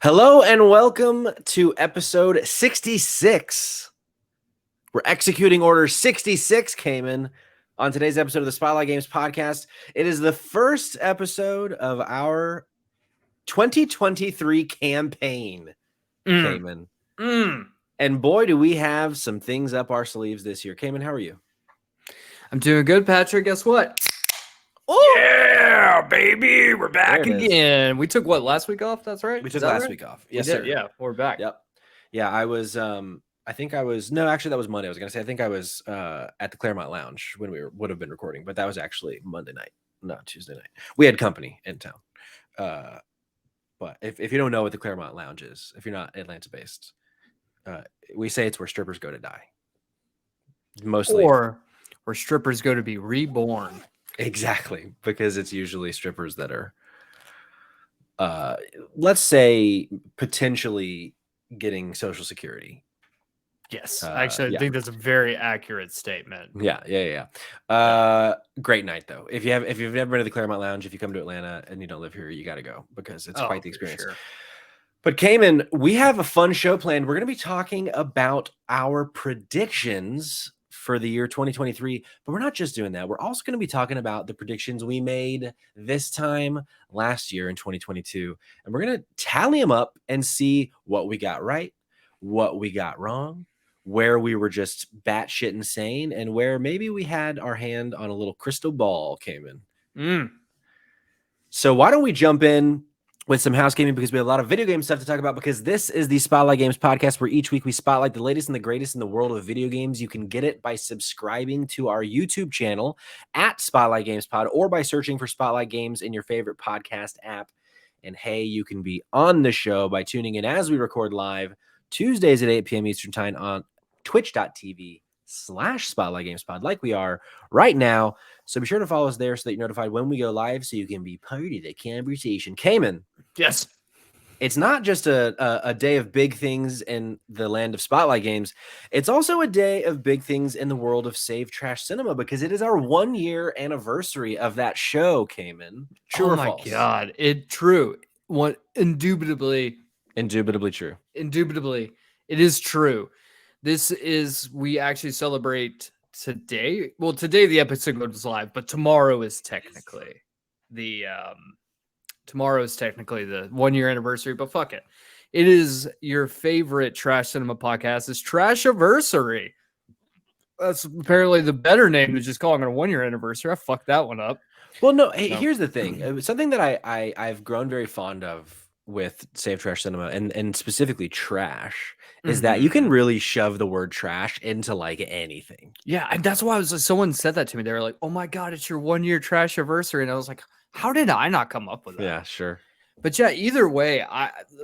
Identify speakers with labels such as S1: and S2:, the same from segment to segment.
S1: Hello and welcome to episode 66. We're executing order 66, Cayman. On today's episode of the Spotlight Games podcast, it is the first episode of our 2023 campaign, Cayman. And boy, do we have some things up our sleeves this year. Cayman, how are you?
S2: I'm doing good, Patrick. Guess what?
S1: Oh,
S2: Yeah, baby. We're back
S1: There it is.
S2: again. We took what, last week off? That's right.
S1: we
S2: Is
S1: took
S2: that
S1: last
S2: right?
S1: week off.
S2: We
S1: Yes,
S2: did,
S1: sir.
S2: Yeah, we're back.
S1: Yep. Yeah, I was I think I was no, actually that was Monday. I was gonna say I think I was at the Claremont Lounge when would have been recording, but that was actually Monday night, not Tuesday night. We had company in town. But if you don't know what the Claremont Lounge is, if you're not Atlanta based, we say it's where strippers go to die. Mostly
S2: Or where strippers go to be reborn.
S1: exactly, because it's usually strippers that are let's say potentially getting Social Security.
S2: Yes. Actually,
S1: yeah.
S2: I think that's a very accurate statement.
S1: Yeah. Great night though. If you've never been to the Claremont Lounge, if you come to Atlanta and you don't live here, you got to go because it's quite the experience.
S2: Sure.
S1: But Cayman, we have a fun show planned. We're going to be talking about our predictions for the year 2023, but we're not just doing that. We're also going to be talking about the predictions we made this time last year in 2022, and we're going to tally them up and see what we got right, what we got wrong, where we were just batshit insane, and where maybe we had our hand on a little crystal ball, Cayman. So why don't we jump in with some housekeeping, because we have a lot of video game stuff to talk about, because this is the Spotlight Games podcast where each week we spotlight the latest and the greatest in the world of video games. You can get it by subscribing to our YouTube channel at Spotlight Games Pod or by searching for Spotlight Games in your favorite podcast app. And hey, you can be on the show by tuning in as we record live Tuesdays at 8 p.m. Eastern Time on twitch.tv/Spotlight Games Pod, like we are right now. So be sure to follow us there so that you're notified when we go live so you can be part of the conversation. Cayman.
S2: Yes.
S1: It's not just a day of big things in the land of Spotlight Games. It's also a day of big things in the world of Save Trash Cinema, because it is our 1-year anniversary of that show, Cayman. True or false?
S2: My God. True. Indubitably
S1: true.
S2: Indubitably. It is true. We actually celebrate today. Well, today the episode goes live, but tomorrow is technically the 1-year anniversary, but fuck it. It is your favorite Trash Cinema podcast. It's Trashiversary. That's apparently the better name than just calling it a 1-year anniversary. I fucked that one up.
S1: Well, no, hey, here's the thing. Something that I've grown very fond of with Save Trash Cinema and specifically trash is that you can really shove the word trash into like anything.
S2: Yeah, and that's why someone said that to me. They were like, "Oh my God, it's your 1-year Trashiversary," and I was like, "How did I not come up with that?"
S1: Yeah, sure.
S2: But yeah, either way,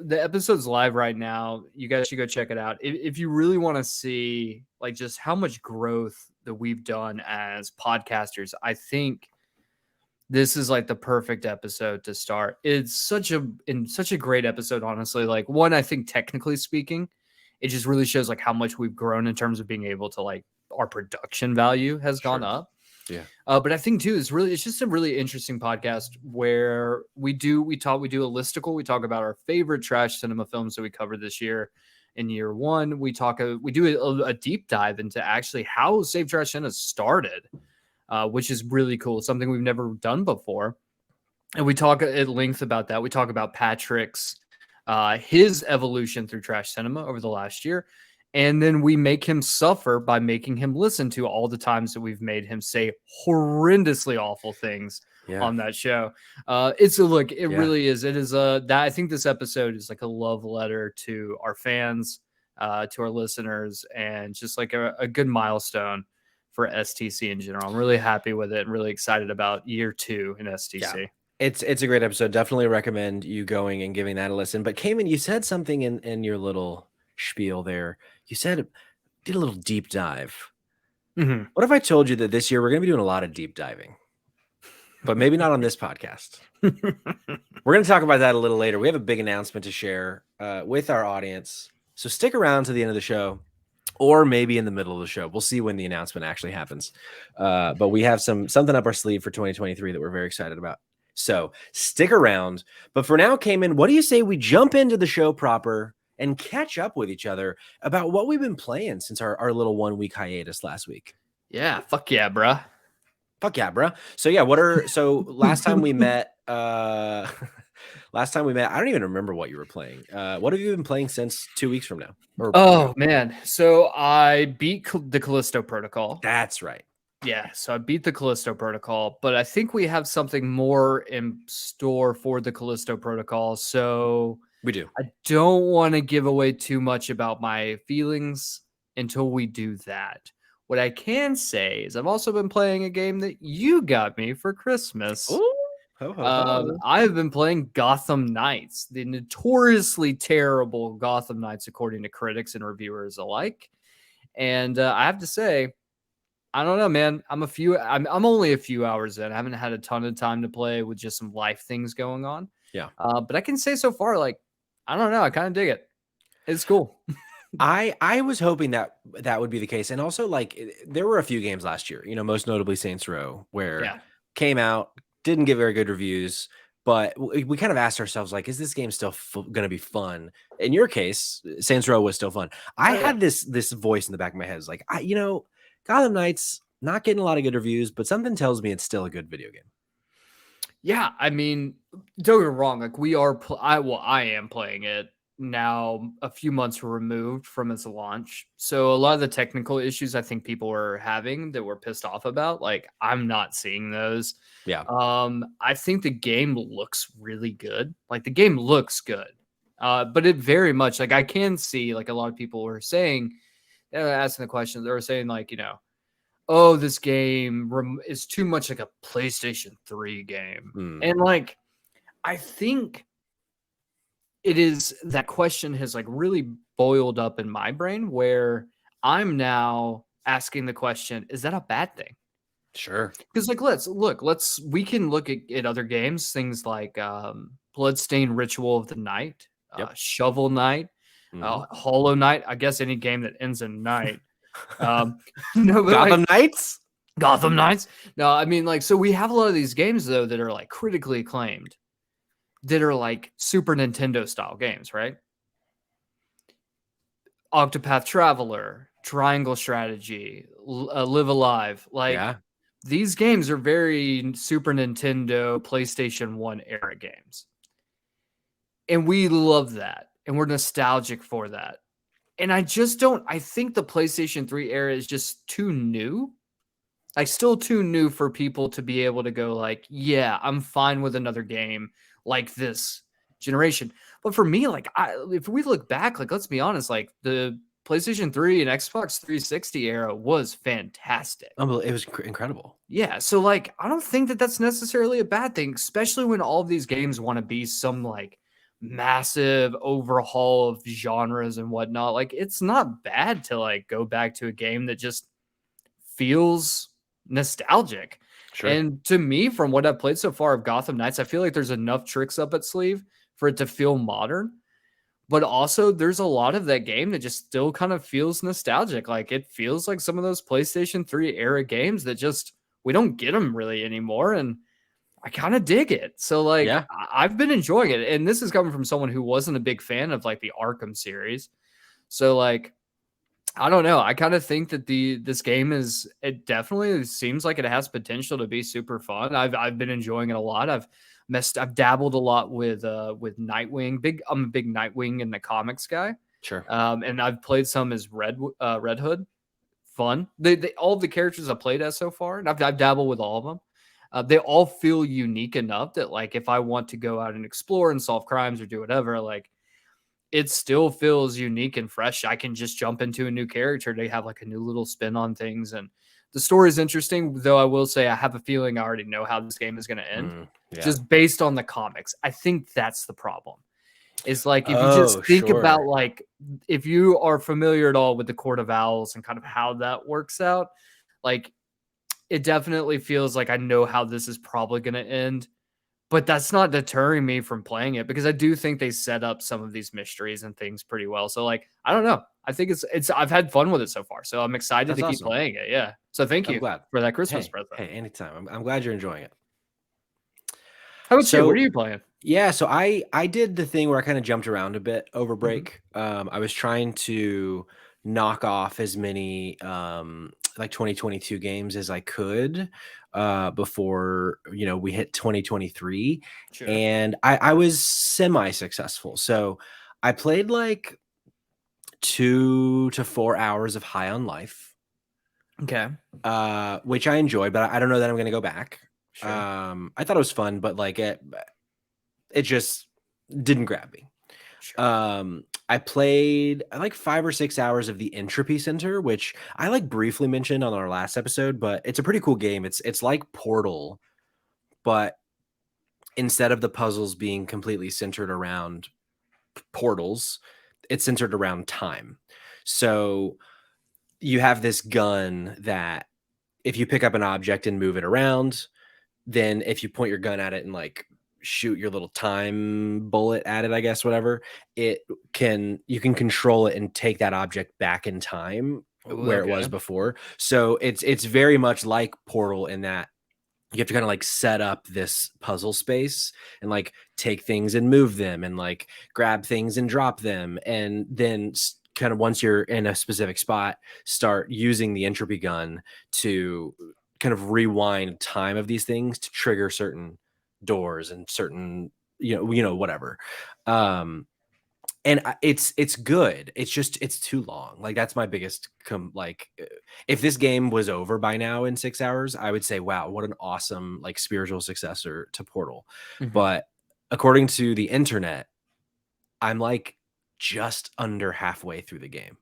S2: the episode's live right now. You guys should go check it out. If you really want to see like just how much growth that we've done as podcasters, I think this is like the perfect episode to start. It's such a great episode, honestly. Like, one, I think technically speaking, it just really shows like how much we've grown in terms of being able to like our production value has gone up.
S1: Yeah.
S2: But I think too, it's just a really interesting podcast we do a listicle. We talk about our favorite trash cinema films that we covered this year. In year one, we do a deep dive into actually how Save Trash Cinema started, which is really cool. Something we've never done before. And we talk at length about that. We talk about Patrick's his evolution through trash cinema over the last year. And then we make him suffer by making him listen to all the times that we've made him say horrendously awful things on that show. Really is. It is that I think this episode is like a love letter to our fans, to our listeners, and just like a good milestone for STC in general. I'm really happy with it and really excited about year 2 in STC.
S1: Yeah. It's a great episode. Definitely recommend you going and giving that a listen. But Cayman, you said something in your little spiel there. You said did a little deep dive. What if I told you that this year we're going to be doing a lot of deep diving, but maybe not on this podcast? We're going to talk about that a little later. We have a big announcement to share with our audience. So stick around to the end of the show, or maybe in the middle of the show. We'll see when the announcement actually happens. But we have something up our sleeve for 2023 that we're very excited about. So stick around. But for now, Cayman, what do you say we jump into the show proper and catch up with each other about what we've been playing since our little 1 week hiatus last week?
S2: Yeah, fuck yeah, bruh.
S1: Fuck yeah, bro. So yeah, last time we met, last time we met, I don't even remember what you were playing. What have you been playing since 2 weeks from now?
S2: Oh man, so I beat the Callisto Protocol.
S1: That's right.
S2: Yeah, so I beat the Callisto Protocol, but I think we have something more in store for the Callisto Protocol. So
S1: We do.
S2: I don't want to give away too much about my feelings until we do that. What I can say is I've also been playing a game that you got me for Christmas.
S1: Ooh. Ho, ho, ho.
S2: I've been playing Gotham Knights, the notoriously terrible Gotham Knights, according to critics and reviewers alike. And I have to say, I don't know, man. I'm only a few hours in. I haven't had a ton of time to play with just some life things going on.
S1: Yeah.
S2: But I can say so far, like, I don't know. I kind of dig it. It's cool.
S1: I was hoping that would be the case. And also, like, there were a few games last year, most notably Saints Row, where came out, didn't get very good reviews, but we kind of asked ourselves, like, is this game still going to be fun? In your case, Saints Row was still fun. I had this voice in the back of my head. It's like, Gotham Knights, not getting a lot of good reviews, but something tells me it's still a good video game.
S2: Yeah, I mean, don't get me wrong. Like, I am playing it now, a few months removed from its launch. So a lot of the technical issues I think people were having that were pissed off about, like, I'm not seeing those.
S1: Yeah.
S2: I think the game looks really good. Like, the game looks good. But it very much, like, I can see, like, a lot of people were saying, asking the question, they were saying, like, oh, this game is too much like a PlayStation 3 game. And, like, I think it is, that question has, like, really boiled up in my brain, where I'm now asking the question, is that a bad thing?
S1: Sure.
S2: Because, like, we can look at other games, things like Bloodstained Ritual of the Night, Shovel Knight, Hollow Knight. I guess any game that ends in night. No, but
S1: Gotham Knights?
S2: Gotham Knights? No, I mean, like, so we have a lot of these games, though, that are, like, critically acclaimed, that are, like, Super Nintendo style games, right? Octopath Traveler, Triangle Strategy, Live Alive. Like, these games are very Super Nintendo, PlayStation 1 era games. And we love that. And we're nostalgic for that. And I think the PlayStation 3 era is just too new. Like, still too new for people to be able to go, like, yeah, I'm fine with another game like this generation. But for me, like, if we look back, like, let's be honest, like, the PlayStation 3 and Xbox 360 era was fantastic.
S1: It was incredible.
S2: Yeah. So, like, I don't think that that's necessarily a bad thing, especially when all of these games want to be some, like, massive overhaul of genres and whatnot. Like, it's not bad to, like, go back to a game that just feels nostalgic. Sure. And to me, from what I've played so far of Gotham Knights, I feel like there's enough tricks up its sleeve for it to feel modern. But also, there's a lot of that game that just still kind of feels nostalgic. Like, it feels like some of those PlayStation 3 era games that just, we don't get them really anymore. And I kind of dig it. So, like, I've been enjoying it. And this is coming from someone who wasn't a big fan of, like, the Arkham series. So, like, I don't know. I kind of think that this game it definitely seems like it has potential to be super fun. I've been enjoying it a lot. I've dabbled a lot with Nightwing. I'm a big Nightwing in the comics guy.
S1: Sure.
S2: And I've played some as Red Hood. Fun. All of the characters I've played as so far, and I've dabbled with all of them. They all feel unique enough that, like, if I want to go out and explore and solve crimes or do whatever, like, it still feels unique and fresh. I can just jump into a new character. They have, like, a new little spin on things, and the story is interesting, though I will say I have a feeling I already know how this game is going to end, just based on the comics. I think that's the problem. It's like, if you just think about, like, if you are familiar at all with the Court of Owls and kind of how that works out, like, it definitely feels like I know how this is probably going to end. But that's not deterring me from playing it, because I do think they set up some of these mysteries and things pretty well. So, like, I don't know. I think I've had fun with it so far. So I'm excited to keep playing it. Yeah. So thank you for that Christmas present.
S1: Hey, anytime. I'm glad you're enjoying it.
S2: I would say, what are
S1: So
S2: you playing?
S1: yeah, so I did the thing where I kind of jumped around a bit over
S2: Mhm.
S1: break. I was trying to knock off as many like 2022 games as I could before we hit 2023,
S2: Sure.
S1: and I was semi successful. So I played like 2 to 4 hours of High on Life,
S2: Okay.
S1: which I enjoyed, but I don't know that I'm gonna go back.
S2: Sure.
S1: I thought it was fun, but like it just didn't grab me.
S2: Sure.
S1: I played like 5 or 6 hours of the Entropy Center, which I like briefly mentioned on our last episode, but it's a pretty cool game. It's like Portal, but instead of the puzzles being completely centered around portals, it's centered around time. So you have this gun that if you pick up an object and move it around, then if you point your gun at it and like shoot your little time bullet at it, I guess, whatever, you can control it and take that object back in time
S2: Ooh,
S1: where it was
S2: okay.
S1: before. So it's very much like Portal in that you have to kind of like set up this puzzle space and like take things and move them and like grab things and drop them, and then kind of once you're in a specific spot, start using the entropy gun to kind of rewind time of these things to trigger certain doors and certain whatever. um and it's good. It's just it's too long. Like that's my biggest if this game was over by now in 6 hours, I would say, wow, what an awesome like spiritual successor to Portal.
S2: Mhm.
S1: But according to the internet, I'm like just under halfway through the game,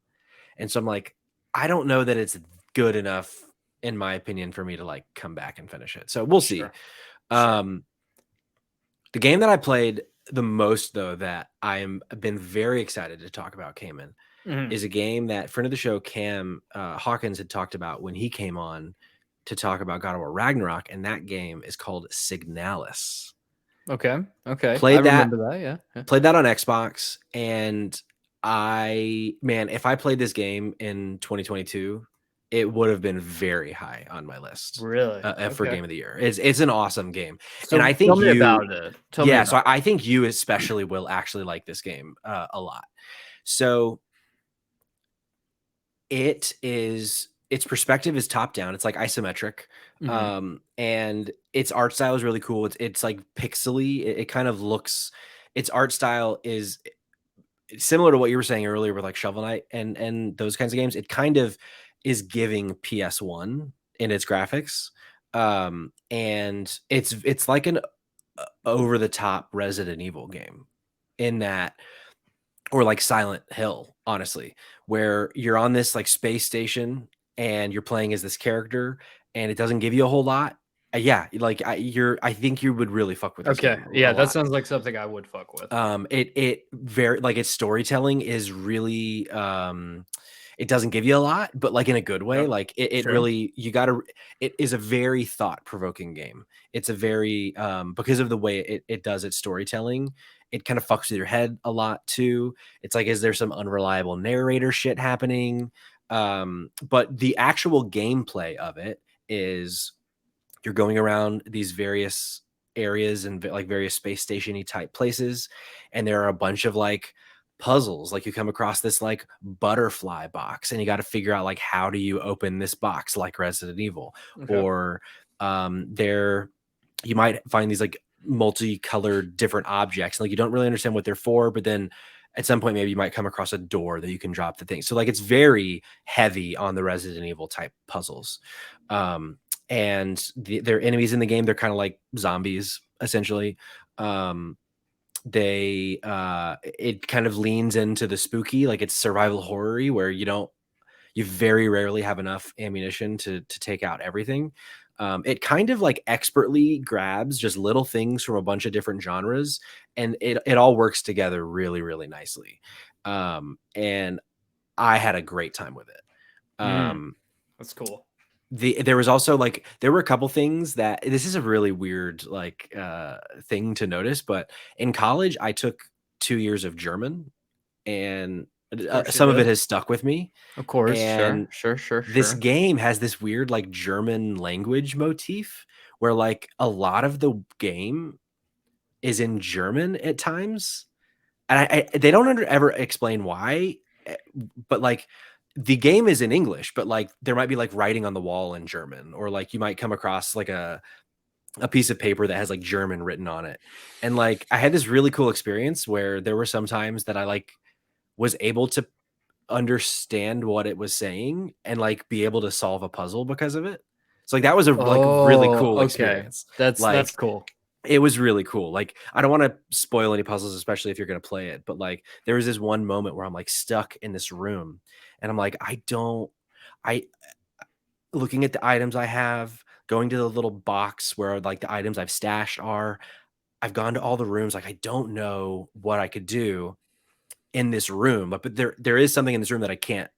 S1: and so I'm like, I don't know that it's good enough in my opinion for me to like come back and finish it. So we'll see.
S2: Sure. Sure.
S1: um the game that I played the most, though, that I am been very excited to talk about, Cayman,
S2: Mhm.
S1: is a game that friend of the show Cam Hawkins had talked about when he came on to talk about God of War Ragnarok, and that game is called Signalis.
S2: Okay. Okay. I
S1: Played that
S2: remember that. Yeah. Yeah.
S1: played that on Xbox, and man, if I played this game in 2022, it would have been very high on my list
S2: Really?
S1: for
S2: Okay.
S1: game of the year. It's an awesome game, and
S2: So
S1: I
S2: tell
S1: think
S2: me about it. Tell me
S1: yeah,
S2: about
S1: so I think you especially will actually like this game a lot. So its perspective is top down. It's like isometric.
S2: it. Mhm.
S1: And its art style is really cool. It's like pixely. It kind of looks, its art style is similar to what you were saying earlier with like Shovel Knight and those kinds of games. It kind of is giving PS1 in its graphics. And it's like an over the top Resident Evil game in that, or like Silent Hill, honestly, where you're on this like space station and you're playing as this character and it doesn't give you a whole lot. Yeah, like I think you would really fuck with this
S2: Okay.
S1: game a
S2: Yeah, that
S1: lot.
S2: sounds like something I would fuck with.
S1: It very like its storytelling is really it doesn't give you a lot, but like in a good way.
S2: Yep.
S1: Like it
S2: Sure.
S1: really, it is a very thought-provoking game. It's a very because of the way it does its storytelling, it kind of fucks with your head a lot too. It's like, is there some unreliable narrator shit happening? But the actual gameplay of it is you're going around these various areas and like various space stationy type places, and there are a bunch of like puzzles. Like you come across this like butterfly box and you got to figure out like how do you open this box like Resident Evil.
S2: Okay.
S1: Or there you might find these like multicolored different objects, like you don't really understand what they're for, but then at some point maybe you might come across a door that you can drop the thing. So like it's very heavy on the Resident Evil type puzzles. And their enemies in the game, they're kind of like zombies essentially. They It kind of leans into the spooky, like it's survival horror where you very rarely have enough ammunition to take out everything. It kind of like expertly grabs just little things from a bunch of different genres, and it all works together really, really nicely. And I had a great time with it.
S2: Mm, that's cool.
S1: There was also like there were a couple things that this is a really weird like thing to notice, but in college I took 2 years of German, and
S2: Of course you
S1: some of it
S2: did.
S1: has stuck with me.
S2: Of course. Sure.
S1: And
S2: Sure. Sure.
S1: this
S2: Sure.
S1: game has this weird like German language motif where like a lot of the game is in German at times, and they don't ever explain why, but like the game is in English, but like there might be like writing on the wall in German, or like you might come across like a piece of paper that has like German written on it. And like I had this really cool experience where there were some times that I like was able to understand what it was saying and like be able to solve a puzzle because of it. So like that was a like really cool experience.
S2: That's cool.
S1: It was really cool. Like, I don't want to spoil any puzzles, especially if you're going to play it, but like there was this one moment where I'm like stuck in this room and I'm like, I looking at the items I have, going to the little box where like the items I've stashed are, I've gone to all the rooms. Like, I don't know what I could do in this room, but there is something in this room that I can't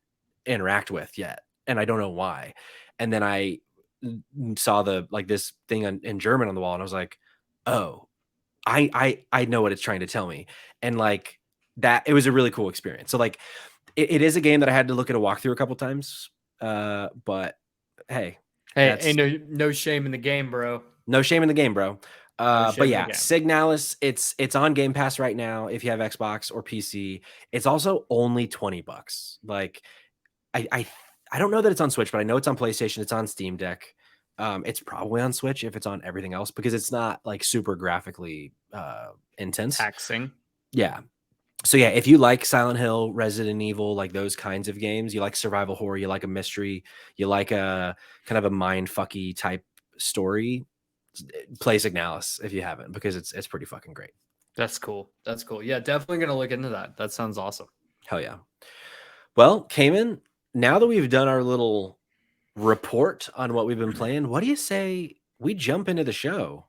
S1: interact with yet. And I don't know why. And then I saw this thing in German on the wall and I was like, oh, I know what it's trying to tell me. And like that, it was a really cool experience. So like it is a game that I had to look at a walkthrough a couple times. But hey,
S2: ain't no shame in the game, bro.
S1: No shame in the game, bro. But yeah, Signalis, it's on Game Pass right now if you have Xbox or PC. It's also only $20. Like I don't know that it's on Switch, but I know it's on PlayStation, it's on Steam Deck. It's probably on Switch if it's on everything else because it's not like super graphically intense.
S2: Taxing.
S1: Yeah. So yeah, if you like Silent Hill, Resident Evil, like those kinds of games, you like survival horror, you like a mystery, you like a kind of a mind fucky type story, play Signalis if you haven't, because it's pretty fucking great.
S2: That's cool. That's cool. Yeah, definitely gonna look into that. That sounds awesome.
S1: Hell yeah. Well, Cayman, now that we've done our little report on what we've been playing, what do you say we jump into the show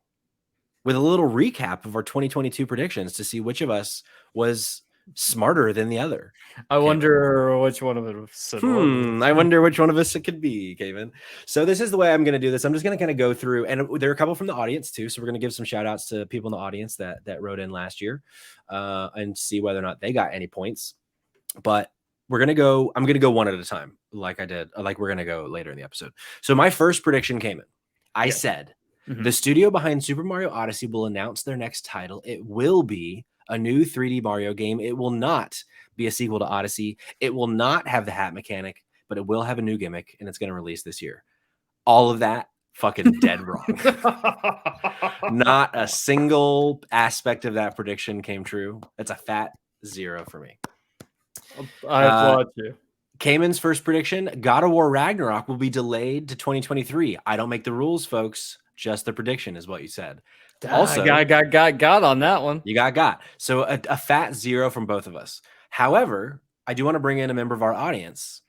S1: with a little recap of our 2022 predictions to see which of us was smarter than the other?
S2: I wonder which one of us.
S1: I wonder which one of us it could be, Kevin. So this is the way I'm going to do this. I'm just going to kind of go through, and there are a couple from the audience too. So we're going to give some shout outs to people in the audience that wrote in last year and see whether or not they got any points. But I'm going to go one at a time, like I did. Like we're going to go later in the episode. So my first prediction came in. I said, the studio behind Super Mario Odyssey will announce their next title. It will be a new 3D Mario game. It will not be a sequel to Odyssey. It will not have the hat mechanic, but it will have a new gimmick, and it's going to release this year. All of that, fucking dead wrong. Not a single aspect of that prediction came true. That's a fat 0 for me.
S2: I applaud you.
S1: Cayman's first prediction, God of War Ragnarok will be delayed to 2023. I don't make the rules, folks. Just the prediction is what you said. Also,
S2: I got on that one.
S1: You got. So a fat 0 from both of us. However, I do want to bring in a member of our audience.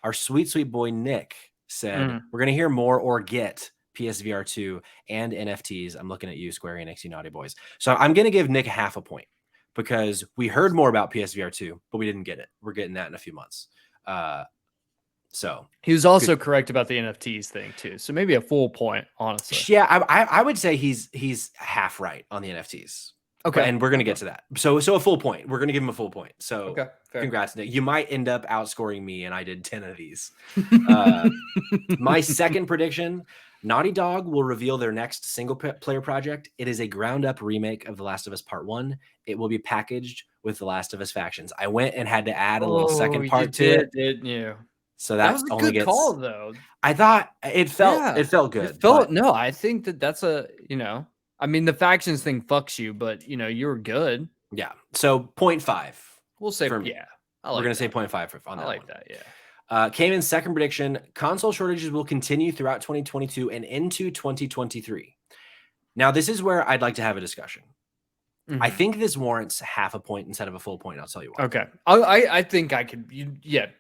S1: Our sweet boy Nick said, we're going to hear more or get PSVR 2 and NFTs. I'm looking at you, Square Enix, you naughty boys. So I'm going to give Nick half a point because we heard more about PSVR 2, but we didn't get it. We're getting that in a few months. So
S2: he was also correct about the NFTs thing too. So maybe a full point, honestly.
S1: Yeah, I would say he's half right on the NFTs. Okay, and we're gonna get to that. So a full point. We're gonna give him a full point. So congrats, Nick. You might end up outscoring me, and I did 10 of these. My second prediction: Naughty Dog will reveal their next single-player project. It is a ground-up remake of The Last of Us Part 1. It will be packaged with The Last of Us Factions. I went and had to add a little second part to it,
S2: didn't you?
S1: So that was
S2: a good call, though.
S1: I thought it felt good.
S2: No, I think that's I mean, the factions thing fucks you, but you were good.
S1: Yeah. So 0.5.
S2: We'll say,
S1: we're gonna say 0.5 on that. I like that. Yeah. Cayman's second prediction: console shortages will continue throughout 2022 and into 2023. Now, this is where I'd like to have a discussion. I think this warrants half a point instead of a full point. I'll tell you why.
S2: Okay. I think I could.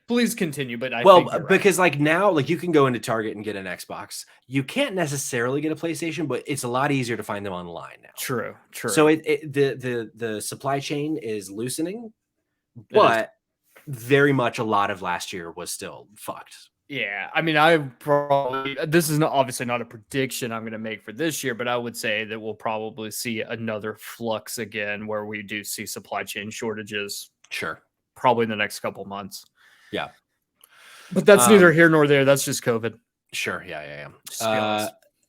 S2: Please continue. But
S1: because like now, like you can go into Target and get an Xbox. You can't necessarily get a PlayStation, but it's a lot easier to find them online now.
S2: True.
S1: So the supply chain is loosening, but very much a lot of last year was still fucked.
S2: Yeah, I mean, this is obviously not a prediction I'm going to make for this year, but I would say that we'll probably see another flux again where we do see supply chain shortages.
S1: Sure.
S2: Probably in the next couple months.
S1: Yeah.
S2: But that's neither here nor there. That's just COVID.
S1: Sure. Yeah.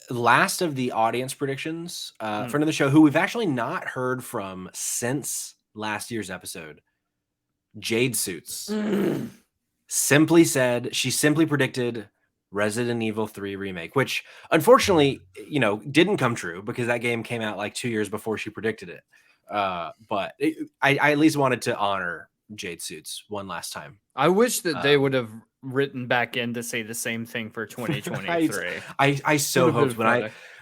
S1: last of the audience predictions, friend of the show, who we've actually not heard from since last year's episode, Jade Suits, simply predicted Resident Evil 3 remake, which unfortunately, didn't come true because that game came out like 2 years before she predicted it. But I at least wanted to honor Jade Suits one last time.
S2: I wish that they would have written back in to say the same thing for 2023.
S1: I so hoped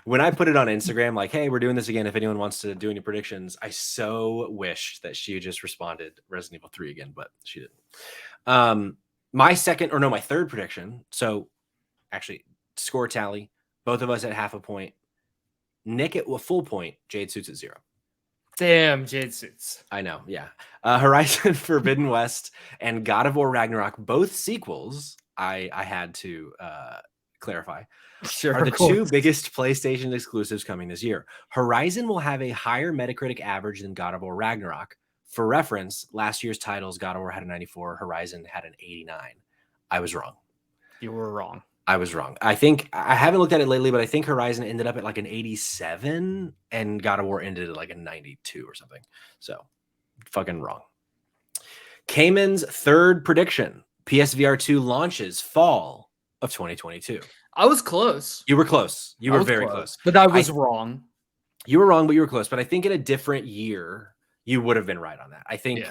S1: when I put it on Instagram, like, hey, we're doing this again. If anyone wants to do any predictions, I so wished that she just responded Resident Evil 3 again, but she didn't. My third prediction. So actually, score tally, both of us at half a point. Nick at a full point. Jade Suits at 0.
S2: Damn, Jade Suits.
S1: I know, yeah. Horizon Forbidden West and God of War Ragnarok, both sequels, I had to clarify, are the two biggest PlayStation exclusives coming this year. Horizon will have a higher Metacritic average than God of War Ragnarok. For reference, last year's titles, God of War had a 94, Horizon had an 89. I was wrong.
S2: You were wrong.
S1: I was wrong. I think I haven't looked at it lately, but I think Horizon ended up at like an 87 and God of War ended at like a 92 or something. So fucking wrong. Cayman's third prediction. PSVR 2 launches fall of 2022.
S2: I was close.
S1: You were close. You were very close.
S2: But I was wrong.
S1: You were wrong, but you were close. But I think in a different year, you would have been right on that. I think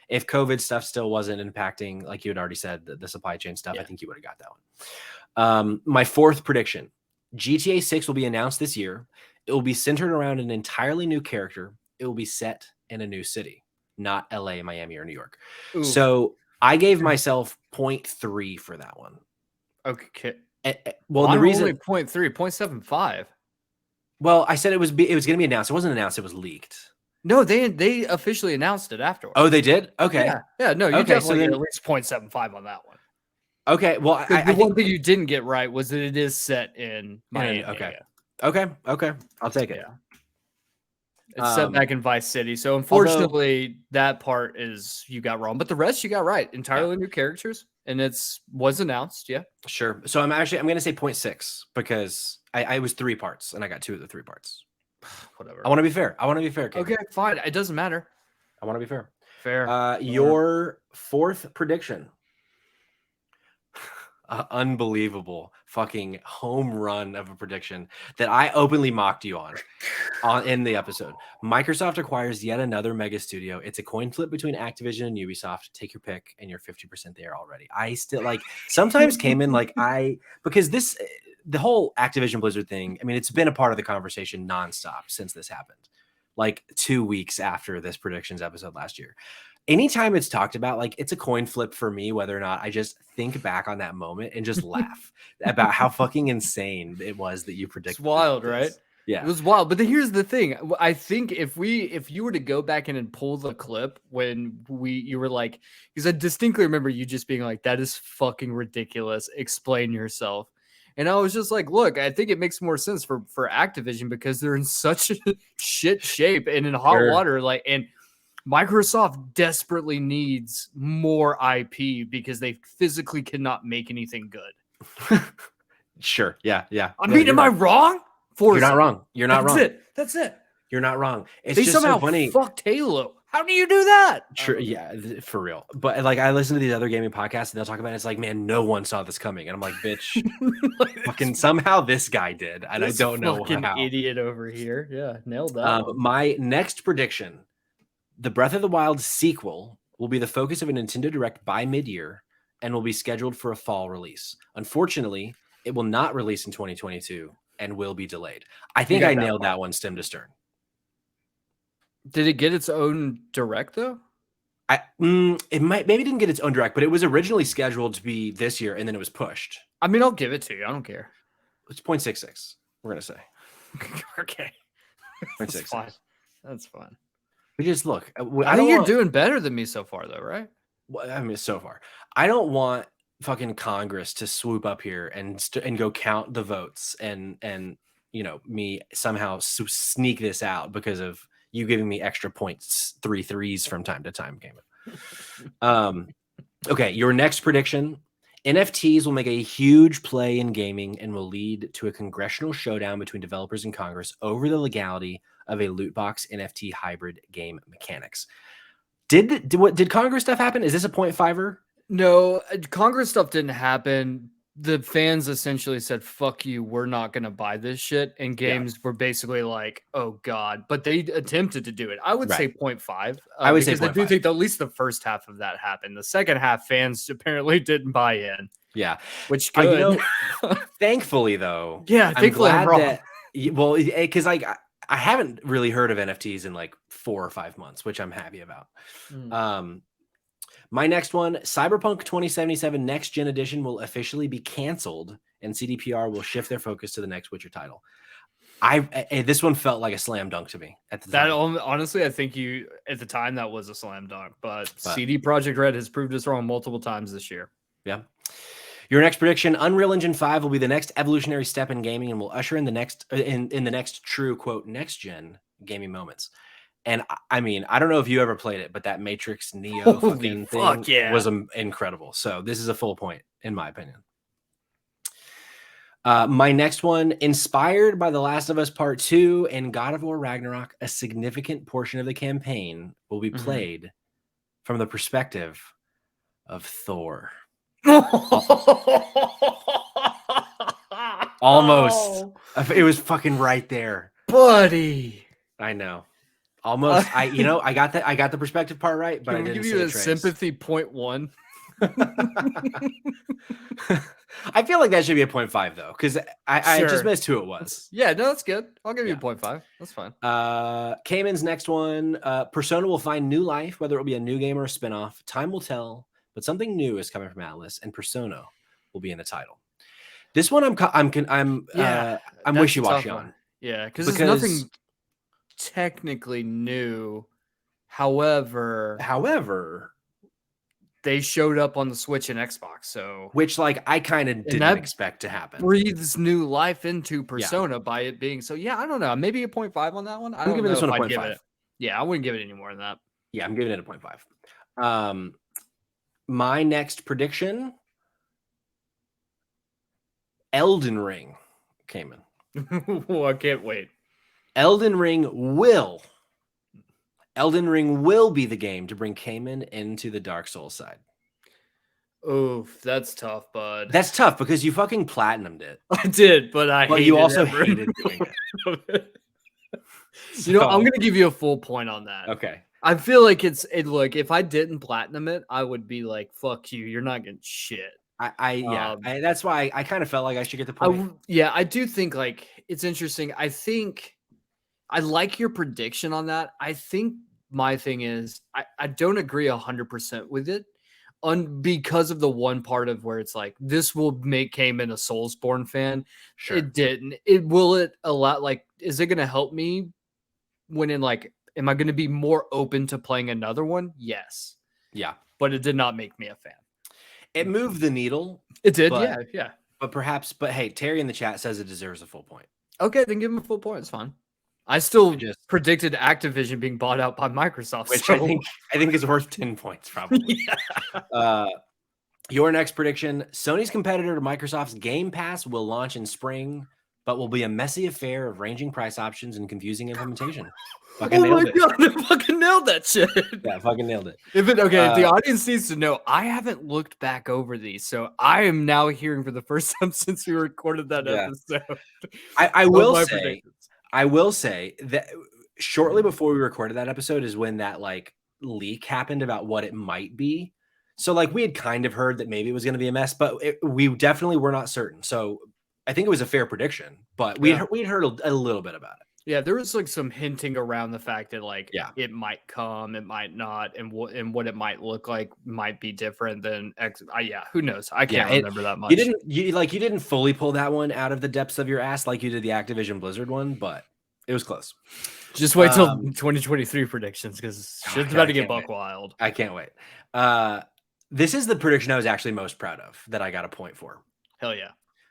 S1: if COVID stuff still wasn't impacting, like you had already said, the supply chain stuff, I think you would have got that one. My fourth prediction, GTA 6 will be announced this year. It will be centered around an entirely new character. It will be set in a new city, not LA, Miami, or New York. Ooh. So I gave myself 0.3 for that one.
S2: Okay.
S1: Well, the reason
S2: 0.3, 0.75.
S1: Well, I said it was going to be announced. It wasn't announced. It was leaked.
S2: No, they officially announced it afterwards.
S1: Oh, they did? Okay.
S2: Yeah. No, you definitely get at least 0.75 on that one.
S1: Okay, well,
S2: I think one thing you didn't get right was that it is set in Miami.
S1: Okay, I'll take it.
S2: Yeah, it's set back in Vice City. So unfortunately, that part is you got wrong, but the rest you got right. Entirely new characters, and was announced. Yeah,
S1: sure. So I'm going to say 0.6 because I was 3 parts and I got 2 of the 3 parts.
S2: Whatever.
S1: I want to be fair. Kate.
S2: Okay, fine. It doesn't matter.
S1: I want to be fair.
S2: Fair.
S1: Your fourth prediction. Unbelievable fucking home run of a prediction that I openly mocked you on in the episode. Microsoft acquires yet another mega studio. It's a coin flip between Activision and Ubisoft. Take your pick, and you're 50% there already. I still sometimes came in because the whole Activision Blizzard thing. I mean, it's been a part of the conversation nonstop since this happened. Like 2 weeks after this predictions episode last year. Anytime it's talked about, it's a coin flip for me, whether or not I just think back on that moment and just laugh about how fucking insane it was that you predicted.
S2: It's wild, right?
S1: Yeah,
S2: it was wild. But here's the thing. I think if you were to go back in and pull the clip when you were like, because I distinctly remember you just being like, that is fucking ridiculous. Explain yourself. And I was just like, look, I think it makes more sense for Activision because they're in such a shit shape and in hot water. And Microsoft desperately needs more IP because they physically cannot make anything good.
S1: Sure. Yeah.
S2: I mean, am I wrong?
S1: You're not wrong. You're not wrong.
S2: That's it.
S1: You're not wrong. It's
S2: they
S1: just
S2: somehow
S1: so funny.
S2: Fucked Halo. How do you do that?
S1: Sure. Yeah, for real. But I listen to these other gaming podcasts and they'll talk about it. It's like, man, no one saw this coming. And I'm like, bitch, fucking somehow this guy did. And I don't know how.
S2: Idiot over here. Yeah. Nailed that.
S1: My next prediction. The Breath of the Wild sequel will be the focus of a Nintendo Direct by mid-year and will be scheduled for a fall release. Unfortunately, it will not release in 2022 and will be delayed. I think I nailed that one stem to stern.
S2: Did it get its own Direct though?
S1: It maybe didn't get its own Direct, but it was originally scheduled to be this year and then it was pushed.
S2: I mean, I'll give it to you. I don't care.
S1: It's 0.66. We're gonna say.
S2: Okay. 0.66. That's fine.
S1: We just look.
S2: I think you're doing better than me so far, though, right?
S1: Well, I mean, so far, I don't want fucking Congress to swoop up here and go count the votes and me somehow sneak this out because of you giving me extra points, 3 threes from time to time. Okay, your next prediction NFTs will make a huge play in gaming and will lead to a congressional showdown between developers and Congress over the legality of a loot box NFT hybrid game mechanics. Did Congress stuff happen? Is this a 0.5er?
S2: No, Congress stuff didn't happen. The fans essentially said, fuck you, we're not going to buy this shit. And games were basically like, oh God. But they attempted to do it. I would say 0.5.
S1: I would say
S2: because
S1: 0.5.
S2: I do think at least the first half of that happened. The second half, fans apparently didn't buy in.
S1: Yeah.
S2: Which good.
S1: Thankfully, though.
S2: Yeah, thankfully I'm wrong.
S1: That, well, because I haven't really heard of NFTs in like 4 or 5 months, which I'm happy about. My next one, Cyberpunk 2077 Next Gen Edition will officially be canceled, and CDPR will shift their focus to the next Witcher title. This one felt like a slam dunk to me at the time.
S2: Honestly, I think at the time that was a slam dunk, but CD Projekt Red has proved us wrong multiple times this year.
S1: Yeah. Your next prediction: Unreal Engine 5 will be the next evolutionary step in gaming and will usher in the next in the next true quote next gen gaming moments. And I mean, I don't know if you ever played it, but that Matrix Neo fucking thing was incredible. So this is a full point, in my opinion. My next one, inspired by The Last of Us Part 2 and God of War Ragnarok, a significant portion of the campaign will be played from the perspective of Thor. Almost. It was fucking right there.
S2: Buddy.
S1: I know. Almost. I got that. I got the perspective part right, but I didn't
S2: give you a sympathy 0.1.
S1: I feel like that should be a 0.5 though, because I just missed who it was.
S2: Yeah, no, that's good. I'll give you a 0.5. That's fine.
S1: Cayman's next one. Persona will find new life, whether it will be a new game or a spinoff. Time will tell, but something new is coming from Atlas, and Persona will be in the title. This one I'm wishy-washy on.
S2: Yeah, because there's nothing technically new. However, they showed up on the Switch and Xbox, so
S1: which like I kind of didn't expect to happen.
S2: Breathes new life into Persona by it being so. Yeah, I don't know. Maybe a 0.5 on that one. I'm giving this one a 0.5. Yeah, I wouldn't give it any more than that.
S1: Yeah, I'm giving it a 0.5. My next prediction: Elden Ring came in.
S2: I can't wait.
S1: Elden Ring will be the game to bring Cayman into the Dark Souls side.
S2: Oof, that's tough, bud.
S1: That's tough because you fucking platinumed it.
S2: I did, but you also
S1: hated doing it.
S2: So, I'm going to give you a full point on that.
S1: Okay.
S2: I feel like look, if I didn't platinum it, I would be like, fuck you, you're not getting shit.
S1: That's why I kind of felt like I should get the point.
S2: I do think like it's interesting. I think I like your prediction on that. I think my thing is I don't agree 100% with it because of the one part of where it's like this will make Cayman a Soulsborne fan.
S1: Sure.
S2: It didn't. Is it going to help me when am I going to be more open to playing another one? Yes.
S1: Yeah.
S2: But it did not make me a fan.
S1: It moved the needle.
S2: It did. Yeah.
S1: But hey, Terry in the chat says it deserves a full point.
S2: Okay, then give him a full point. It's fine. I still predicted Activision being bought out by Microsoft,
S1: which I think is worth 10 points probably. Your next prediction: Sony's competitor to Microsoft's Game Pass will launch in spring, but will be a messy affair of ranging price options and confusing implementation. Fucking nailed it.
S2: God, I fucking nailed that shit.
S1: Yeah, fucking nailed it.
S2: If the audience needs to know, I haven't looked back over these, so I am now hearing for the first time since we recorded that episode.
S1: I will say that shortly before we recorded that episode is when that like leak happened about what it might be. So like we had kind of heard that maybe it was going to be a mess, but we definitely were not certain. So I think it was a fair prediction, but we'd heard a little bit about it.
S2: Yeah, there was like some hinting around the fact that it might come, it might not, and what it might look like might be different than who knows? I can't remember that much.
S1: You didn't fully pull that one out of the depths of your ass like you did the Activision Blizzard one, but it was close.
S2: Just wait till 2023 predictions because shit's about to get buck wild.
S1: I can't wait. This is the prediction I was actually most proud of that I got a point for.
S2: Hell yeah.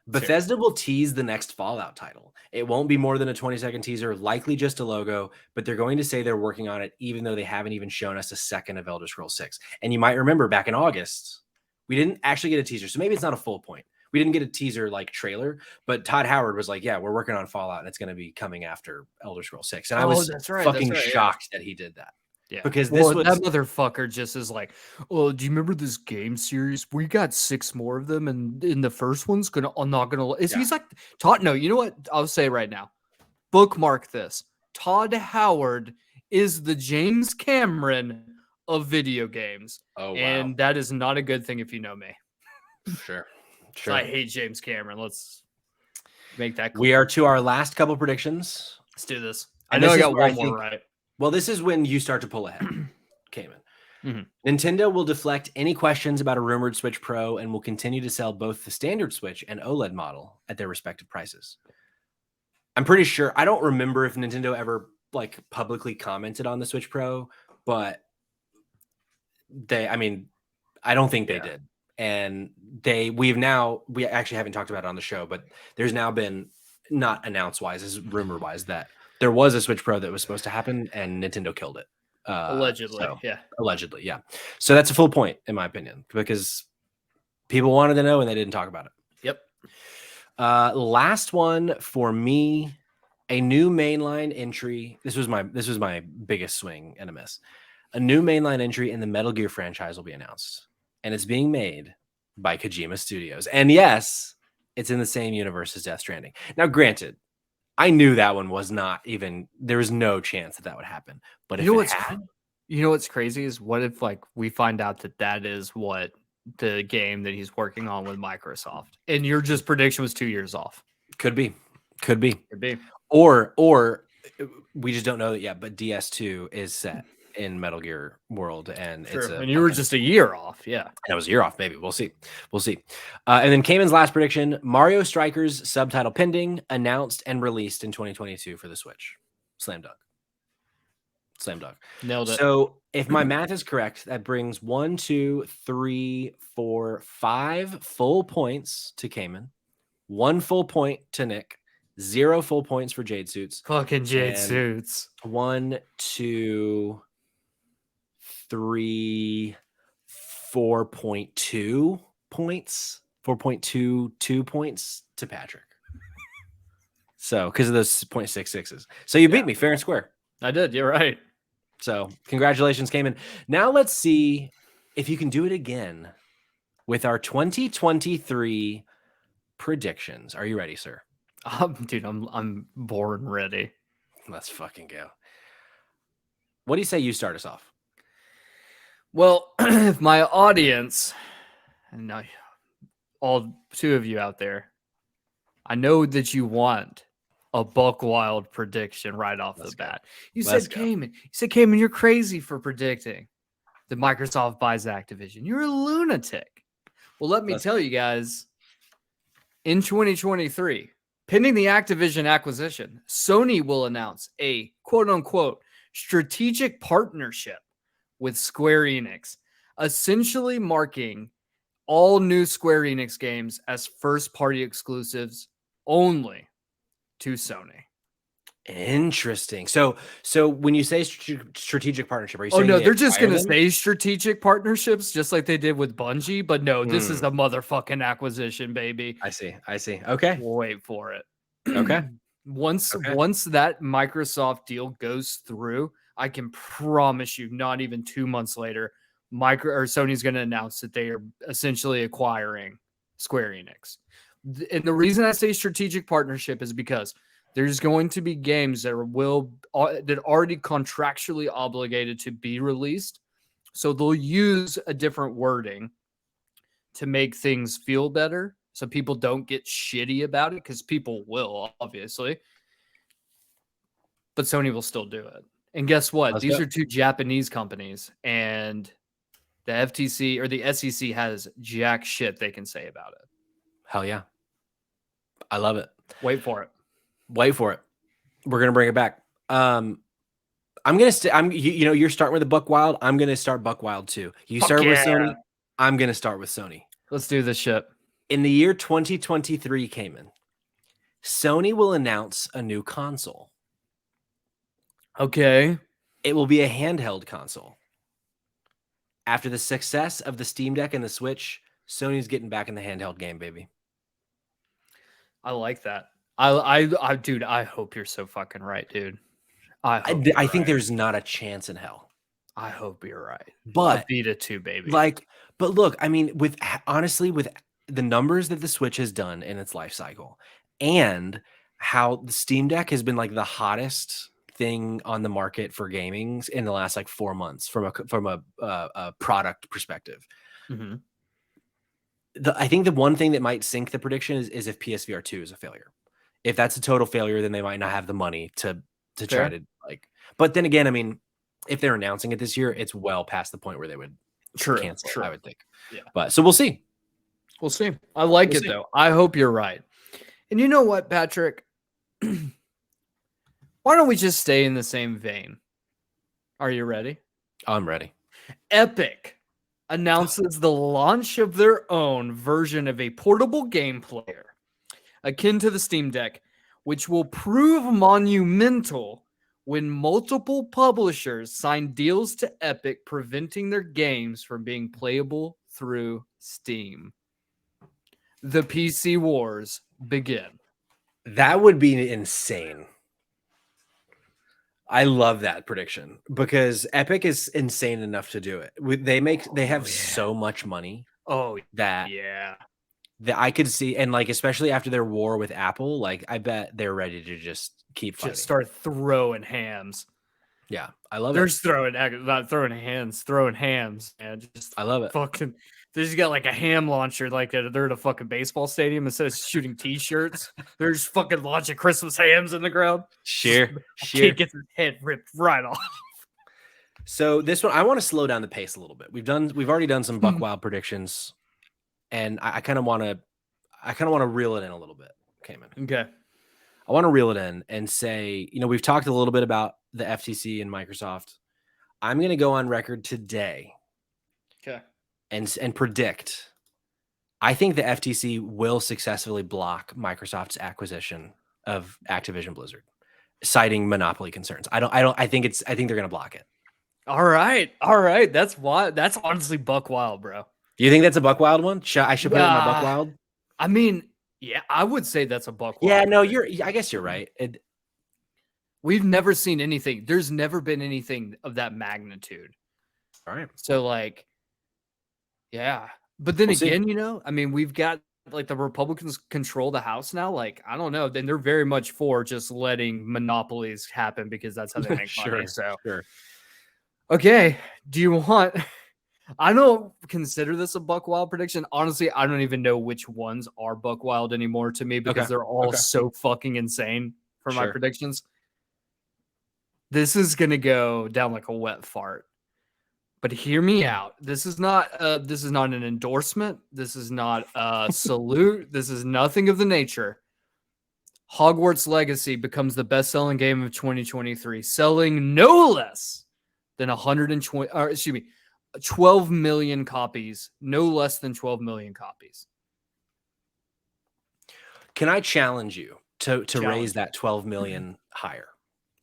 S1: Bethesda will tease the next Fallout title. It won't be more than a 20-second teaser, likely just a logo, but they're going to say they're working on it, even though they haven't even shown us a second of Elder Scrolls 6. And you might remember back in August, We didn't actually get a teaser, so maybe it's not a full point. We didn't get a teaser like trailer, but Todd Howard was like, "Yeah, we're working on Fallout, and it's going to be coming after Elder Scrolls 6." And I was
S2: that's right.
S1: fucking
S2: That's right.
S1: shocked that he did that.
S2: Yeah,
S1: Because
S2: well,
S1: this was
S2: that motherfucker just is like, "Oh, do you remember this game series? We got 6 more of them, and in the first one's gonna, I'm not gonna." He's like, Todd. No, you know what? I'll say right now, bookmark this. Todd Howard is the James Cameron of video games,
S1: oh wow,
S2: and that is not a good thing if you know me.
S1: sure.
S2: So I hate James Cameron. Let's make that clear.
S1: We are to our last couple predictions.
S2: Let's do this.
S1: And
S2: I know
S1: this
S2: I
S1: is
S2: got
S1: where
S2: one more right.
S1: Well, this is when you start to pull ahead, Cayman.
S2: Mhm.
S1: Nintendo will deflect any questions about a rumored Switch Pro and will continue to sell both the standard Switch and OLED model at their respective prices. I'm pretty sure. I don't remember if Nintendo ever like publicly commented on the Switch Pro, but I don't think they did. And we actually haven't talked about it on the show, but there's now been, not announced wise, as rumor wise, that there was a Switch Pro that was supposed to happen and Nintendo killed it.
S2: Allegedly, yeah.
S1: Allegedly, yeah. So that's a full point, in my opinion, because people wanted to know and they didn't talk about it.
S2: Yep.
S1: Last one for me, a new mainline entry. This was my biggest swing and a miss. A new mainline entry in the Metal Gear franchise will be announced, and it's being made by Kojima Studios. And yes, it's in the same universe as Death Stranding. Now, granted, I knew that one was not even, there was no chance that would happen. But
S2: You know
S1: if it
S2: what's
S1: had,
S2: you know what's crazy is what if like we find out that is what the game that he's working on with Microsoft, and your just prediction was 2 years off.
S1: could be,
S2: Could be.
S1: or we just don't know that yet. But DS2 is set in Metal Gear world, and
S2: Sure.
S1: it's
S2: And you were just a year off. Yeah.
S1: that was a year off. Maybe we'll see. And then Cayman's last prediction: Mario Strikers subtitle pending, announced and released in 2022 for the Switch. Slam dunk.
S2: Nailed it.
S1: So if my math is correct, that brings 1, 2, 3, 4, 5 full points to Cayman, 1 full point to Nick, 0 full points for Jade Suits.
S2: Fucking Jade
S1: And
S2: Suits.
S1: 1, 2, 3, 4.2 points, 4.22 points to Patrick. So because of those 0.66s. So you beat me fair and square.
S2: I did. You're right.
S1: So congratulations, Cayman. Now let's see if you can do it again with our 2023 predictions. Are you ready, sir?
S2: Dude, I'm born ready.
S1: Let's fucking go. What do you say you start us off?
S2: Well, if my audience, and now all 2 of you out there, I know that you want a buck wild prediction right off the bat. You said, Cayman, you're crazy for predicting that Microsoft buys Activision. You're a lunatic. Well, let me tell you guys, in 2023, pending the Activision acquisition, Sony will announce a quote unquote strategic partnership with Square Enix, essentially marking all new Square Enix games as first-party exclusives only to Sony.
S1: Interesting. So when you say strategic partnership, are you saying?
S2: Oh no, they're just gonna say strategic partnerships, just like they did with Bungie. But no, this is a motherfucking acquisition, baby.
S1: I see. Okay.
S2: Wait for it.
S1: Okay.
S2: Once that Microsoft deal goes through, I can promise you, not even 2 months later, Sony's going to announce that they are essentially acquiring Square Enix. And the reason I say strategic partnership is because there's going to be games that that already contractually obligated to be released. So they'll use a different wording to make things feel better, so people don't get shitty about it, because people will, obviously. But Sony will still do it. And guess what? These are 2 Japanese companies, and the FTC or the SEC has jack shit they can say about it.
S1: Hell yeah. I love it.
S2: Wait for it.
S1: We're going to bring it back. I'm going to you're starting with a Buck Wild. I'm going to start Buck Wild too. You start with Sony. I'm going to start with Sony.
S2: Let's do this shit.
S1: In the year 2023, Cayman, Sony will announce a new console.
S2: Okay.
S1: It will be a handheld console. After the success of the Steam Deck and the Switch, Sony's getting back in the handheld game, baby.
S2: I like that. Dude, I hope you're so fucking right, dude. I
S1: think
S2: right.
S1: there's not a chance in hell.
S2: I hope you're right.
S1: But
S2: a Vita 2, baby.
S1: But look, I mean, honestly, with the numbers that the Switch has done in its life cycle, and how the Steam Deck has been like the hottest thing on the market for gaming in the last like 4 months from a product perspective.
S2: Mm-hmm.
S1: I think the one thing that might sink the prediction is if PSVR 2 is a failure. If that's a total failure, then they might not have the money to try to like. But then again, I mean, if they're announcing it this year, it's well past the point where they would cancel. I would think.
S2: Yeah.
S1: But so we'll see.
S2: We'll see. I like it though. I hope you're right. And you know what, Patrick? Why don't we just stay in the same vein? Are you ready?
S1: I'm ready.
S2: Epic announces the launch of their own version of a portable game player akin to the Steam Deck, which will prove monumental when multiple publishers sign deals to Epic, preventing their games from being playable through Steam. The PC wars begin.
S1: That would be insane. I love that prediction because Epic is insane enough to do it. They have so much money. That I could see, and like especially after their war with Apple, like I bet they're ready to just keep fighting.
S2: Just start throwing hams.
S1: Yeah, I love
S2: They're just not throwing hands, throwing hams, man. Just
S1: I love it.
S2: Fucking, they just got like a ham launcher, like they're at a fucking baseball stadium instead of shooting T-shirts. They're just fucking launching Christmas hams in the ground.
S1: Sure.
S2: Kid gets his head ripped right off.
S1: So this one, I want to slow down the pace a little bit. We've already done some Buck Wild predictions, and I kind of want to reel it in a little bit, Cayman.
S2: Okay.
S1: I want to reel it in and say, we've talked a little bit about the FTC and Microsoft. I'm going to go on record today.
S2: Okay.
S1: And predict. I think the FTC will successfully block Microsoft's acquisition of Activision Blizzard, citing monopoly concerns. I think they're going to block it.
S2: All right. That's wild. That's honestly buck wild, bro.
S1: Do you think that's a buck wild one? I should put it in my buck wild.
S2: I mean, yeah, I would say that's a buck wild.
S1: Yeah, no, I guess you're right.
S2: We've never seen anything. There's never been anything of that magnitude.
S1: All right.
S2: So like, yeah. But then again, I mean, we've got like the Republicans control the House now. Like, I don't know. Then they're very much for just letting monopolies happen because that's how they make money. So, okay. Do you want? I don't consider this a buck wild prediction. Honestly, I don't even know which ones are buck wild anymore to me because they're all so fucking insane for my predictions. This is gonna go down like a wet fart. But hear me out. This is not an endorsement. This is not a salute. This is nothing of the nature. Hogwarts Legacy becomes the best-selling game of 2023, selling no less than 12 million copies, no less than 12 million copies.
S1: Can I challenge you to raise that 12 million higher?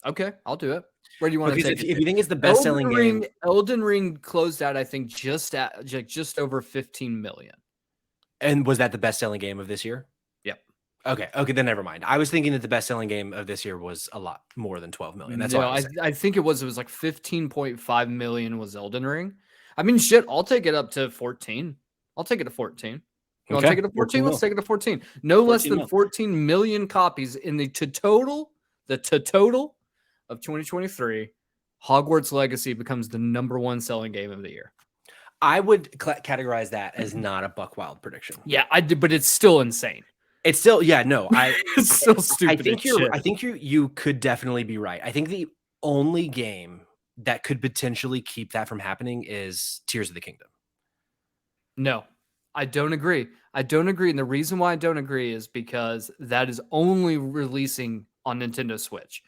S2: Okay, I'll do it. Where do you want to take it?
S1: If you think it's the best-selling game,
S2: Elden Ring closed out, I think, just over 15 million.
S1: And was that the best-selling game of this year?
S2: Yep.
S1: Okay, then never mind. I was thinking that the best-selling game of this year was a lot more than 12 million. That's why
S2: I think it was like 15.5 million was Elden Ring. I mean, shit, I'll take it up to 14. I'll take it to 14. You want to take it to 14? Let's take it to 14. No less than 14 million copies in the total of 2023. Hogwarts Legacy becomes the number one selling game of the year.
S1: I would categorize that as not a buck wild prediction.
S2: Yeah, I did, but it's still insane.
S1: It's still, it's
S2: still stupid.
S1: I think you could definitely be right. I think the only game that could potentially keep that from happening is Tears of the Kingdom.
S2: No, I don't agree. And the reason why I don't agree is because that is only releasing on Nintendo Switch.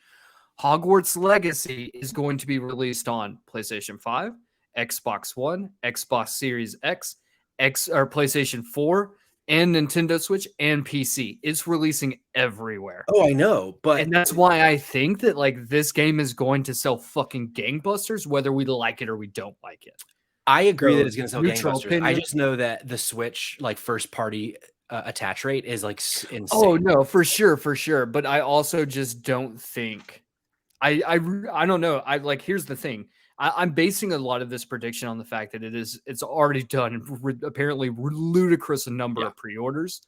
S2: Hogwarts Legacy is going to be released on PlayStation 5, Xbox One, Xbox Series X, or PlayStation 4, and Nintendo Switch and PC. It's releasing everywhere.
S1: Oh, I know,
S2: and that's why I think that like this game is going to sell fucking gangbusters, whether we like it or we don't like it.
S1: I agree
S2: So,
S1: that it's going to sell
S2: neutral
S1: gangbusters. I
S2: opinion.
S1: just know that the Switch like first party attach rate is like insane.
S2: Oh no, for sure, for sure. But I also just don't think I don't know. I like here's the thing. I'm basing a lot of this prediction on the fact that it's already done apparently ludicrous number
S1: Yeah.
S2: of pre-orders.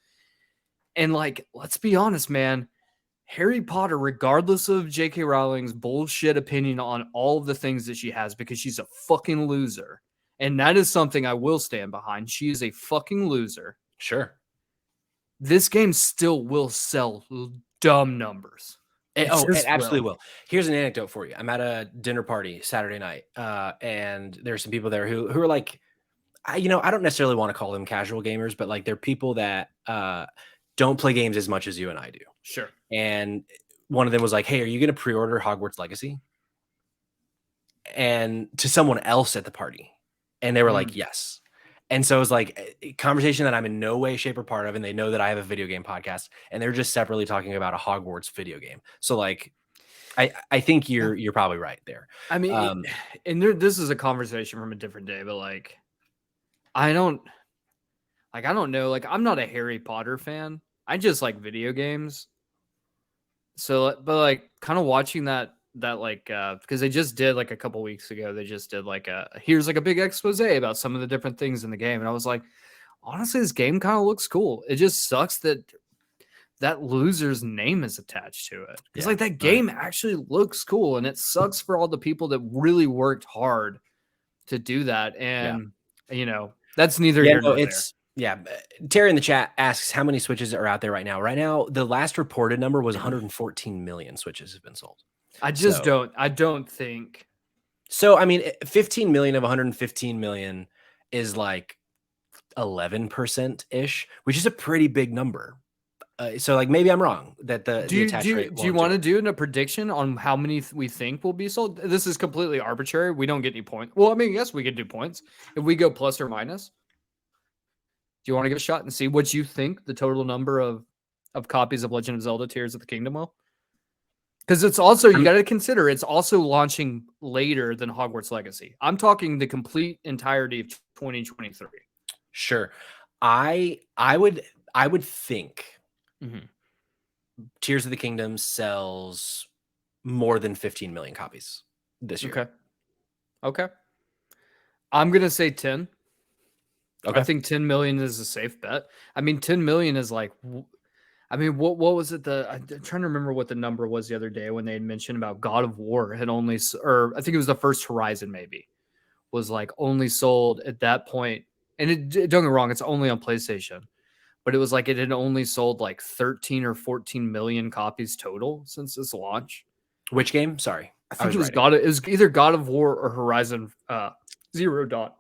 S2: And like, let's be honest, man. Harry Potter, regardless of J.K. Rowling's bullshit opinion on all of the things that she has, because she's a fucking loser. And that is something I will stand behind. She is a fucking loser.
S1: Sure.
S2: This game still will sell dumb numbers.
S1: It absolutely will. Here's an anecdote for you. I'm at a dinner party Saturday night, and there's some people there who are like, I don't necessarily want to call them casual gamers, but like they're people that don't play games as much as you and I do.
S2: Sure.
S1: And one of them was like, "Hey, are you going to pre-order Hogwarts Legacy?" And to someone else at the party, and they were like, "Yes." And so it was like a conversation that I'm in no way, shape, or part of, and they know that I have a video game podcast, and they're just separately talking about a Hogwarts video game. So like, I think you're probably right there.
S2: I mean, and this is a conversation from a different day, but like, I don't know. Like, I'm not a Harry Potter fan. I just like video games. So, but like, kind of watching that like, because they just did like a couple weeks ago, they just did like here's like a big expose about some of the different things in the game, and I was like, honestly, this game kind of looks cool. It just sucks that loser's name is attached to it. It's like that game actually looks cool, and it sucks for all the people that really worked hard to do that. And that's neither here nor there.
S1: Yeah, Terry in the chat asks how many Switches are out there right now. Right now, the last reported number was 114 million Switches have been sold.
S2: I don't think.
S1: So, I mean, 15 million of 115 million is like 11% ish, which is a pretty big number. So, like, maybe I'm wrong that the attach rate.
S2: Do you want to do a prediction on how many we think will be sold? This is completely arbitrary. We don't get any points. Well, I mean, yes, we could do points if we go plus or minus. Do you want to give a shot and see what you think the total number of copies of Legend of Zelda Tears of the Kingdom will? Because it's also, you got to consider, it's also launching later than Hogwarts Legacy. I'm talking the complete entirety of 2023.
S1: Sure. I would think Tears of the Kingdom sells more than 15 million copies this year.
S2: Okay. I'm going to say 10.
S1: Okay.
S2: I think 10 million is a safe bet. I mean, 10 million is like, I mean, what was it? I'm trying to remember what the number was the other day when they had mentioned about God of War had only, or I think it was the first Horizon maybe, was like only sold at that point. And don't get me wrong, it's only on PlayStation, but it was like it had only sold like 13 or 14 million copies total since its launch.
S1: Which game? Sorry.
S2: I think it was either God of War or Horizon Zero Dawn.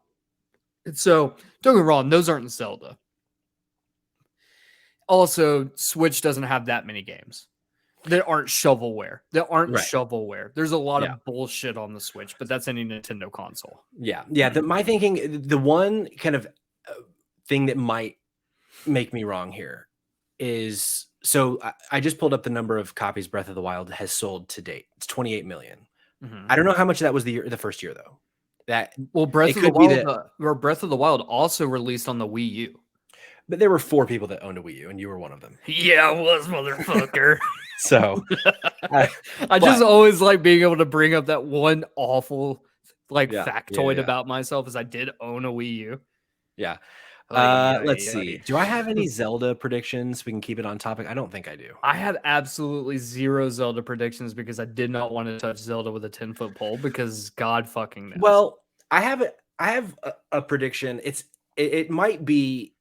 S2: And so, don't get me wrong, those aren't Zelda. Also, Switch doesn't have that many games that aren't shovelware. Shovelware. There's a lot of bullshit on the Switch, but that's any Nintendo console.
S1: Yeah. My thinking, the one kind of thing that might make me wrong here is, so I just pulled up the number of copies Breath of the Wild has sold to date. It's 28 million. I don't know how much of that was the first year though.
S2: Breath of the Wild also released on the Wii U.
S1: But there were 4 people that owned a Wii U, and you were one of them.
S2: Yeah, I was, motherfucker.
S1: So
S2: I just always like being able to bring up that one awful factoid about myself, as I did own a Wii U.
S1: Yeah. Let's see. Do I have any Zelda predictions? We can keep it on topic. I don't think I do.
S2: I had absolutely 0 Zelda predictions because I did not want to touch Zelda with a 10-foot pole because God fucking knows.
S1: Well, I have a prediction. It might be.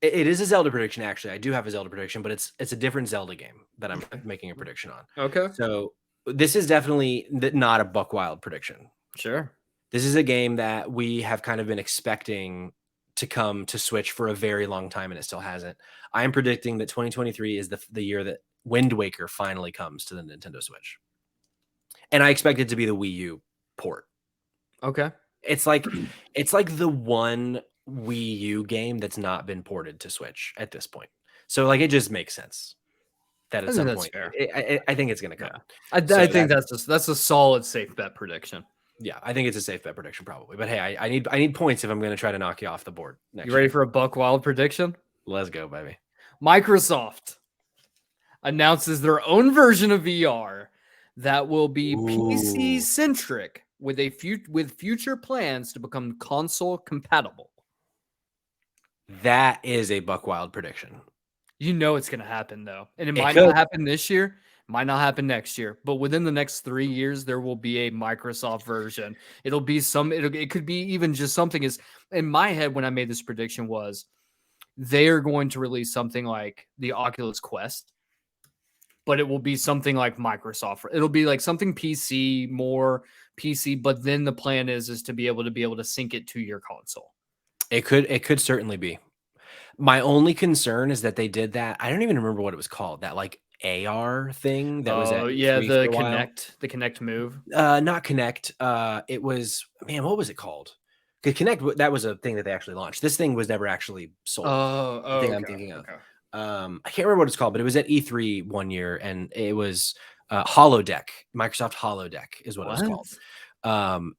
S1: It is a Zelda prediction, actually. I do have a Zelda prediction, but it's a different Zelda game that I'm making a prediction on.
S2: Okay.
S1: So this is definitely not a Buck Wild prediction.
S2: Sure.
S1: This is a game that we have kind of been expecting to come to Switch for a very long time, and it still hasn't. I am predicting that 2023 is the year that Wind Waker finally comes to the Nintendo Switch. And I expect it to be the Wii U port.
S2: Okay.
S1: It's like the one Wii U game that's not been ported to Switch at this point. So like it just makes sense that at some point I think it's going to come.
S2: Yeah. I think that's a solid safe bet prediction.
S1: Yeah, I think it's a safe bet prediction probably. But hey, I need points if I'm going to try to knock you off the board next
S2: You ready
S1: year.
S2: for a buck wild prediction?
S1: Let's go, baby.
S2: Microsoft announces their own version of VR that will be PC centric with future plans to become console compatible.
S1: That is a buck wild prediction.
S2: You know it's going to happen though, and it might
S1: could.
S2: not happen this year, might not happen next year, but within the next 3 years there will be a Microsoft version. It'll be it could be even just something as in my head when I made this prediction was they are going to release something like the Oculus Quest, but it will be something like Microsoft. It'll be like something PC, more PC, but then the plan is to be able to sync it to your console.
S1: It could certainly be. My only concern is that they did that. I don't even remember what it was called. That like AR thing that was at E3
S2: the
S1: for a while.
S2: the Kinect Move.
S1: Not Kinect. It was, man, what was it called? Because Kinect, that was a thing that they actually launched. This thing was never actually sold.
S2: The
S1: thing I'm thinking of. Okay. I can't remember what it's called, but it was at E3 one year, and it was Holodeck. Microsoft Holodeck is what it was called.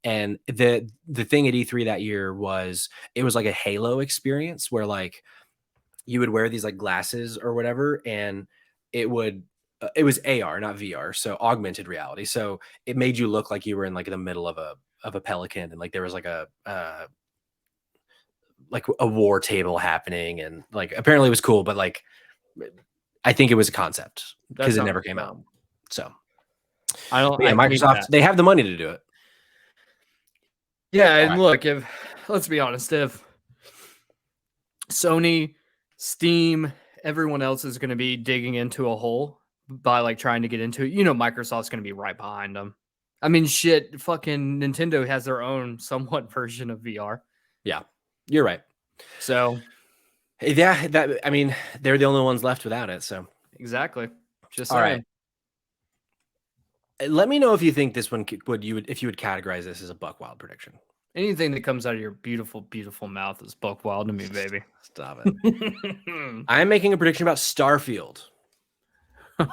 S1: And the thing at E3 that year was it was like a Halo experience where like you would wear these like glasses or whatever, and it was AR, not VR, so augmented reality. So it made you look like you were in like the middle of a pelican, and like there was like a war table happening, and like apparently it was cool, but like I think it was a concept because it never came out. So
S2: I don't.
S1: Yeah, Microsoft, they have the money to do it.
S2: Yeah, and look, let's be honest, if Sony, Steam, everyone else is going to be digging into a hole by like trying to get into it, Microsoft's going to be right behind them. I mean, shit, fucking Nintendo has their own somewhat version of VR.
S1: Yeah, you're right.
S2: So,
S1: yeah, I mean, they're the only ones left without it. So
S2: exactly. Just
S1: all right. Let me know if you think this one if you would categorize this as a buck wild prediction.
S2: Anything that comes out of your beautiful, beautiful mouth is buck wild to me, baby.
S1: Stop it. I'm making a prediction about Starfield.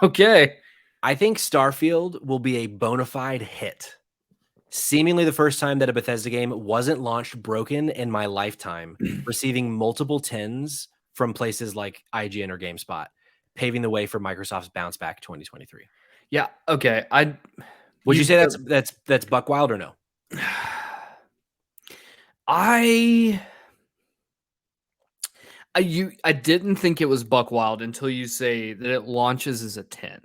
S2: Okay.
S1: I think Starfield will be a bona fide hit. Seemingly the first time that a Bethesda game wasn't launched broken in my lifetime, receiving multiple 10s from places like IGN or GameSpot, paving the way for Microsoft's bounce back 2023.
S2: Yeah. Okay.
S1: Would you say that's buck wild or no?
S2: I didn't think it was buck wild until you say that it launches as a 10.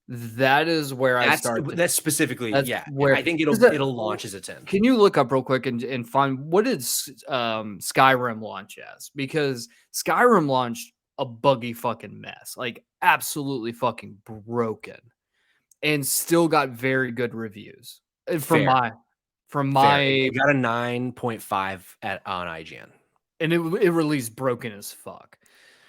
S2: That is where I started.
S1: That's specifically,
S2: where
S1: I think it'll launch as a 10.
S2: Can you look up real quick and find what did Skyrim launch as? Because Skyrim launched a buggy fucking mess, like absolutely fucking broken, and still got very good reviews from my.
S1: It got a 9.5 on IGN,
S2: and it released broken as fuck.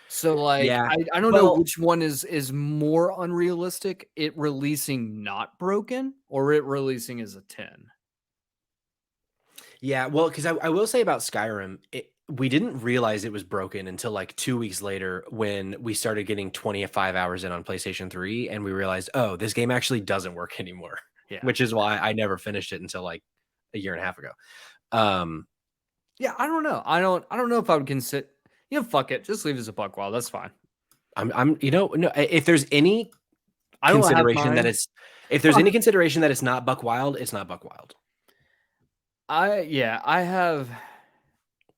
S2: So like,
S1: yeah.
S2: I don't know which one is more unrealistic, it releasing not broken or it releasing as a 10.
S1: Yeah, well, because I will say about Skyrim, we didn't realize it was broken until like 2 weeks later when we started getting 25 hours in on PlayStation 3, and we realized, oh, this game actually doesn't work anymore.
S2: Yeah,
S1: which is why I never finished it until like a year and a half ago.
S2: Yeah, I don't know. I don't know if I would consider. Fuck it. Just leave it as a buck wild. That's fine.
S1: I'm no. If there's any consideration that any consideration that it's not buck wild, it's not buck wild.
S2: I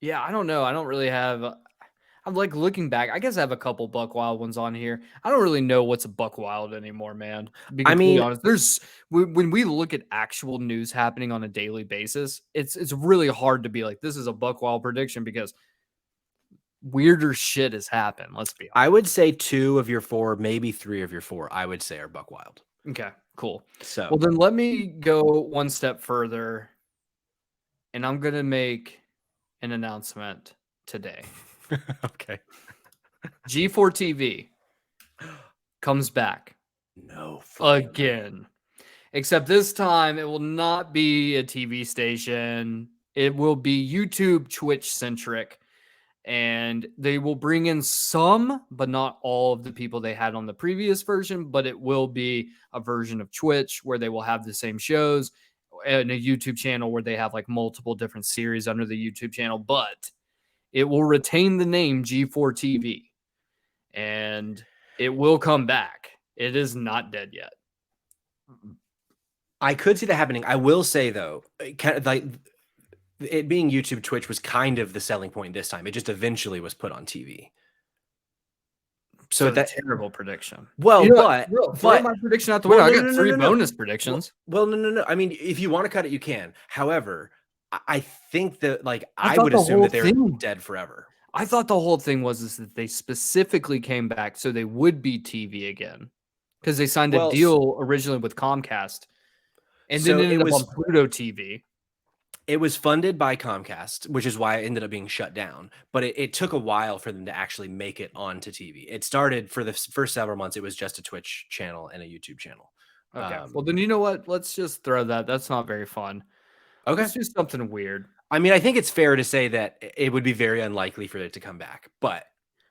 S2: don't know. I don't really have. I'm like looking back. I guess I have a couple buck wild ones on here. I don't really know what's a buck wild anymore, man. I mean, to be honest, when we look at actual news happening on a daily basis, it's really hard to be like, this is a buck wild prediction because weirder shit has happened. Let's be honest.
S1: I would say 2 of your 4, maybe 3 of your 4, I would say are buck wild.
S2: Okay, cool.
S1: So,
S2: well, then let me go one step further, and I'm gonna make an announcement today.
S1: Okay.
S2: G4 TV comes back.
S1: No.
S2: Again. Except this time it will not be a TV station. It will be YouTube Twitch centric. And they will bring in some, but not all of the people they had on the previous version. But it will be a version of Twitch where they will have the same shows in a YouTube channel where they have like multiple different series under the YouTube channel, but it will retain the name G4 TV and it will come back. It is not dead yet.
S1: I could see that happening. I will say though, kind of like it being YouTube, Twitch was kind of the selling point this time. It just eventually was put on TV. So
S2: that's a terrible prediction.
S1: Well,
S2: you know,
S1: but
S2: my prediction out the window. I got three bonus predictions.
S1: Well, no. I mean, if you want to cut it, you can. However, I think that like I would assume that they're dead forever.
S2: I thought the whole thing was that they specifically came back so they would be TV again because they signed a deal originally with Comcast, and then it ended up on Pluto TV.
S1: It was funded by Comcast, which is why it ended up being shut down. But it took a while for them to actually make it onto TV. It started for the first several months. It was just a Twitch channel and a YouTube channel.
S2: Okay. Well, then you know what? Let's just throw that. That's not very fun.
S1: Okay.
S2: Let's do something weird.
S1: I mean, I think it's fair to say that it would be very unlikely for it to come back. But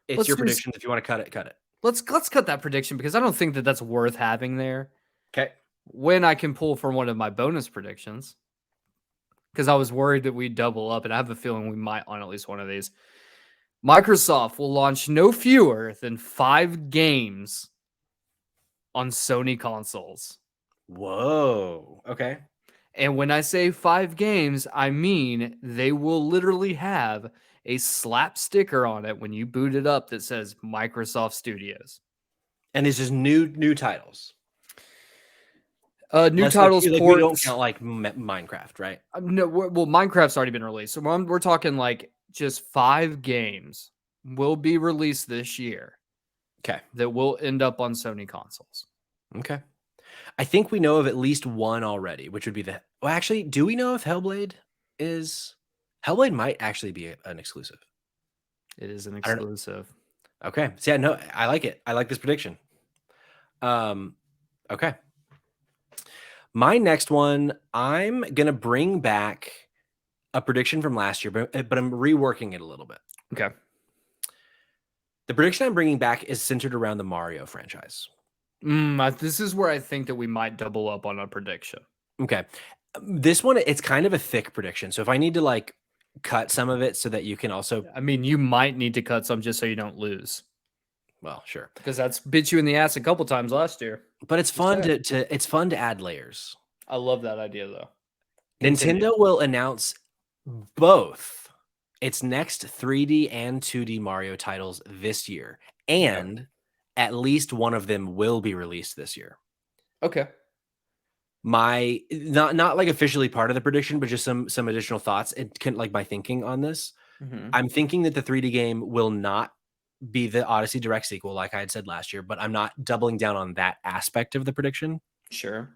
S1: it's your prediction. If you want to cut it, cut it.
S2: Let's cut that prediction because I don't think that that's worth having there.
S1: Okay.
S2: When I can pull from one of my bonus predictions. Because I was worried that we'd double up, and I have a feeling we might on at least one of these. Microsoft will launch no fewer than 5 games on Sony consoles.
S1: Whoa. Okay.
S2: And when I say 5 games, I mean they will literally have a slap sticker on it when you boot it up that says Microsoft Studios.
S1: And this is new titles.
S2: New titles
S1: ports. We don't count like Minecraft, right?
S2: No, well, Minecraft's already been released. So we're talking like just 5 games will be released this year.
S1: Okay.
S2: That will end up on Sony consoles.
S1: Okay. I think we know of at least one already, which would be well, actually, do we know if Hellblade might actually be an exclusive?
S2: It is an exclusive.
S1: Okay. So yeah, no, I like it. I like this prediction. Okay. My next one, I'm going to bring back a prediction from last year, but I'm reworking it a little bit.
S2: Okay.
S1: The prediction I'm bringing back is centered around the Mario franchise.
S2: This is where I think that we might double up on a prediction.
S1: Okay. This one, it's kind of a thick prediction. So if I need to like cut some of it so that you can also...
S2: I mean, you might need to cut some just so you don't lose.
S1: Well, sure.
S2: Because that's bit you in the ass a couple times last year.
S1: But it's fun it's fun to add layers.
S2: I love that idea though.
S1: Nintendo will announce both its next 3D and 2D Mario titles this year, and at least one of them will be released this year.
S2: Okay.
S1: My not like officially part of the prediction, but just some additional thoughts. It can like my thinking on this.
S2: Mm-hmm.
S1: I'm thinking that the 3D game will not be the Odyssey Direct sequel, like I had said last year, but I'm not doubling down on that aspect of the prediction.
S2: Sure.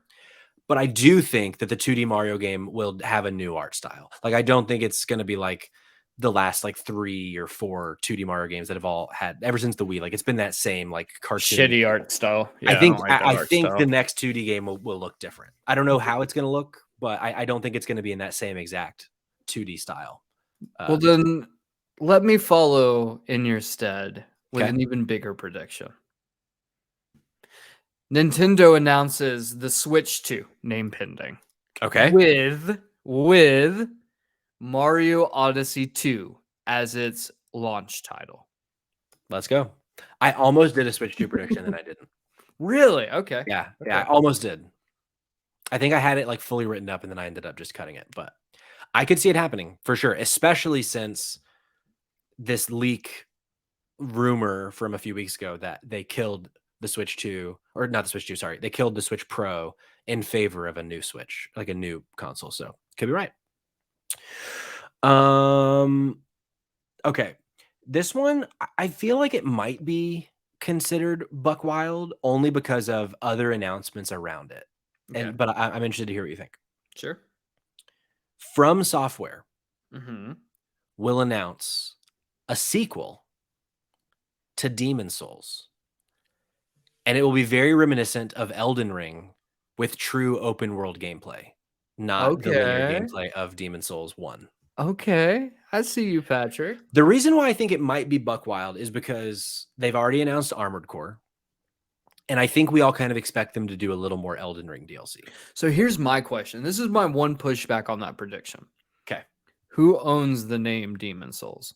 S1: But I do think that the 2D Mario game will have a new art style. Like, I don't think it's going to be like the last like 3 or 4 2D Mario games that have all had ever since the Wii. Like, it's been that same like cartoon
S2: shitty art style.
S1: Yeah, I think the next 2D game will look different. I don't know how it's going to look, but I don't think it's going to be in that same exact 2D style.
S2: Well, then let me follow in your stead with an even bigger prediction. Nintendo announces the Switch 2, name pending.
S1: Okay.
S2: With Mario Odyssey 2 as its launch title.
S1: Let's go. I almost did a Switch 2 prediction and I didn't.
S2: Really? Okay.
S1: Yeah. I almost did. I think I had it like fully written up and then I ended up just cutting it, but I could see it happening for sure, especially since this leak rumor from a few weeks ago that they killed the Switch 2, or not the Switch 2, sorry. They killed the Switch Pro in favor of a new Switch, like a new console. So could be right. Okay. This one, I feel like it might be considered buck wild only because of other announcements around it.
S2: Okay.
S1: But I'm interested to hear what you think.
S2: Sure.
S1: From Software
S2: Mm-hmm.
S1: will announce a sequel to Demon's Souls. And it will be very reminiscent of Elden Ring with true open world gameplay, not the linear gameplay of Demon's Souls 1.
S2: Okay. I see you, Patrick.
S1: The reason why I think it might be buck wild is because they've already announced Armored Core. And I think we all kind of expect them to do a little more Elden Ring DLC.
S2: So here's my question. This is my one pushback on that prediction.
S1: Okay.
S2: Who owns the name Demon Souls?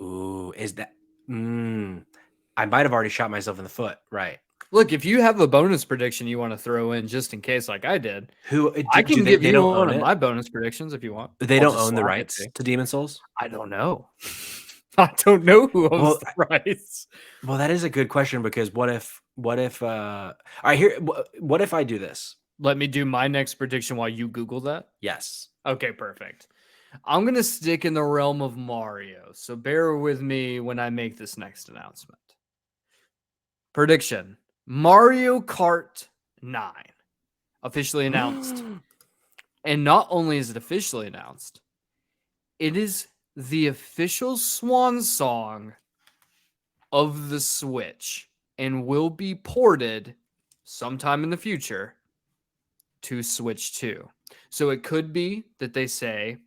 S1: Ooh, is that? I might have already shot myself in the foot. Right.
S2: Look, if you have a bonus prediction you want to throw in just in case, like I did, I can give you one of my bonus predictions if you want.
S1: They don't own the rights to Demon Souls?
S2: I don't know. I don't know who owns the rights.
S1: Well, that is a good question because what if all right, here, what if I do this?
S2: Let me do my next prediction while you Google that.
S1: Yes.
S2: Okay, perfect. I'm going to stick in the realm of Mario. So bear with me when I make this next announcement. Prediction. Mario Kart 9 officially announced. And not only is it officially announced, it is the official swan song of the Switch and will be ported sometime in the future to Switch 2. So it could be that they say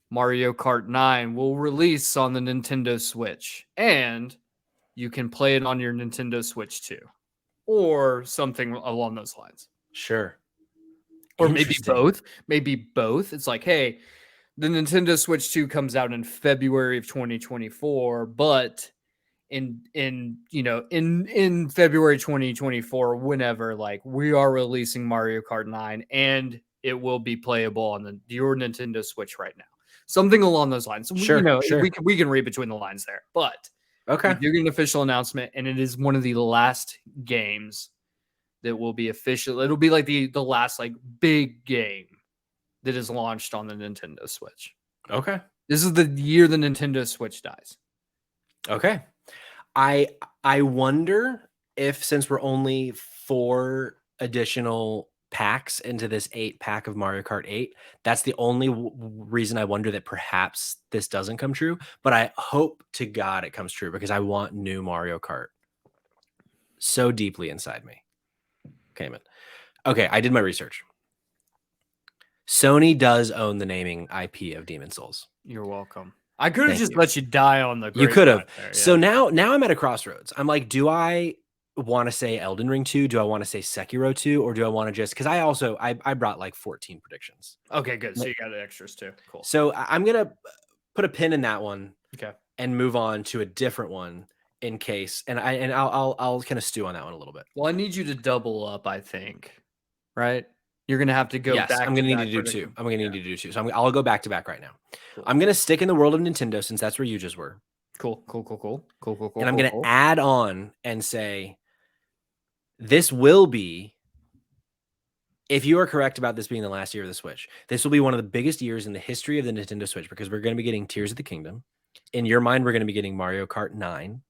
S2: Mario Kart 9 will release on the Nintendo Switch and you can play it on your Nintendo Switch 2 or something along those lines.
S1: Sure.
S2: Or maybe both. Maybe both. It's like, hey, the Nintendo Switch 2 comes out in February of 2024, but in February 2024, whenever, like, we are releasing Mario Kart 9 and it will be playable on your Nintendo Switch right now. Something along those lines.
S1: Sure, sure.
S2: We can read between the lines there. But
S1: okay,
S2: we do get an official announcement, and it is one of the last games that will be official. It'll be like the last like big game that is launched on the Nintendo Switch.
S1: Okay.
S2: This is the year the Nintendo Switch dies.
S1: Okay. I wonder if, since we're only 4 additional packs into this 8-pack of Mario Kart 8, that's the only reason I wonder that perhaps this doesn't come true. But I hope to God it comes true because I want new Mario Kart so deeply inside me. Cayman. Okay, I did my research. Sony does own the naming IP of Demon Souls.
S2: You're welcome. I could have just let you die on the.
S1: You could have. Yeah. So now I'm at a crossroads. I'm like, do I want to say Elden Ring 2? Do I want to say Sekiro 2? Or do I want to just, because I brought like 14 predictions.
S2: Okay, good. So you got the extras too. Cool.
S1: So I'm gonna put a pin in that one.
S2: Okay.
S1: And move on to a different one in case. And I'll kind of stew on that one a little bit.
S2: Well, I need you to double up, I think. Right? You're gonna have to go back.
S1: I'm gonna need to do 2. I'm gonna need to do 2. So I'll go back to back right now. Cool. I'm gonna stick in the world of Nintendo since that's where you just were.
S2: Cool.
S1: And I'm gonna add on and say this will be, if you are correct about this being the last year of the Switch, this will be one of the biggest years in the history of the Nintendo Switch because we're going to be getting Tears of the Kingdom. In your mind, we're going to be getting Mario Kart 9.